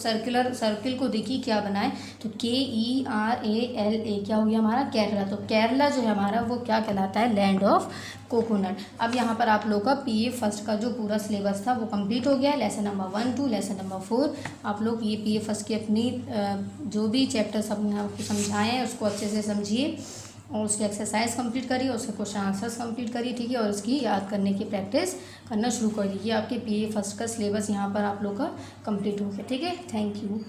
सर्किल को देखिए क्या बनाए, तो KERALA क्या हो गया हमारा, केरला। तो केरला जो है हमारा वो क्या कहलाता है, लैंड ऑफ कोकोनट। अब यहाँ पर आप लोग का PA फर्स्ट का जो पूरा सिलेबस था वो कंप्लीट हो गया, lesson number 1 to lesson number 4। आप लोग ये PA फर्स्ट की अपनी जो भी चैप्टर्स हमने आपको समझाए हैं उसको अच्छे से समझिए और उसकी एक्सरसाइज कंप्लीट करिए, उसके क्वेश्चन आंसर्स कंप्लीट करिए, ठीक है। और उसकी याद करने की प्रैक्टिस करना शुरू कर दीजिए। आपके PA फर्स्ट का सिलेबस यहाँ पर आप लोग का कंप्लीट हो गया, ठीक है। Thank you.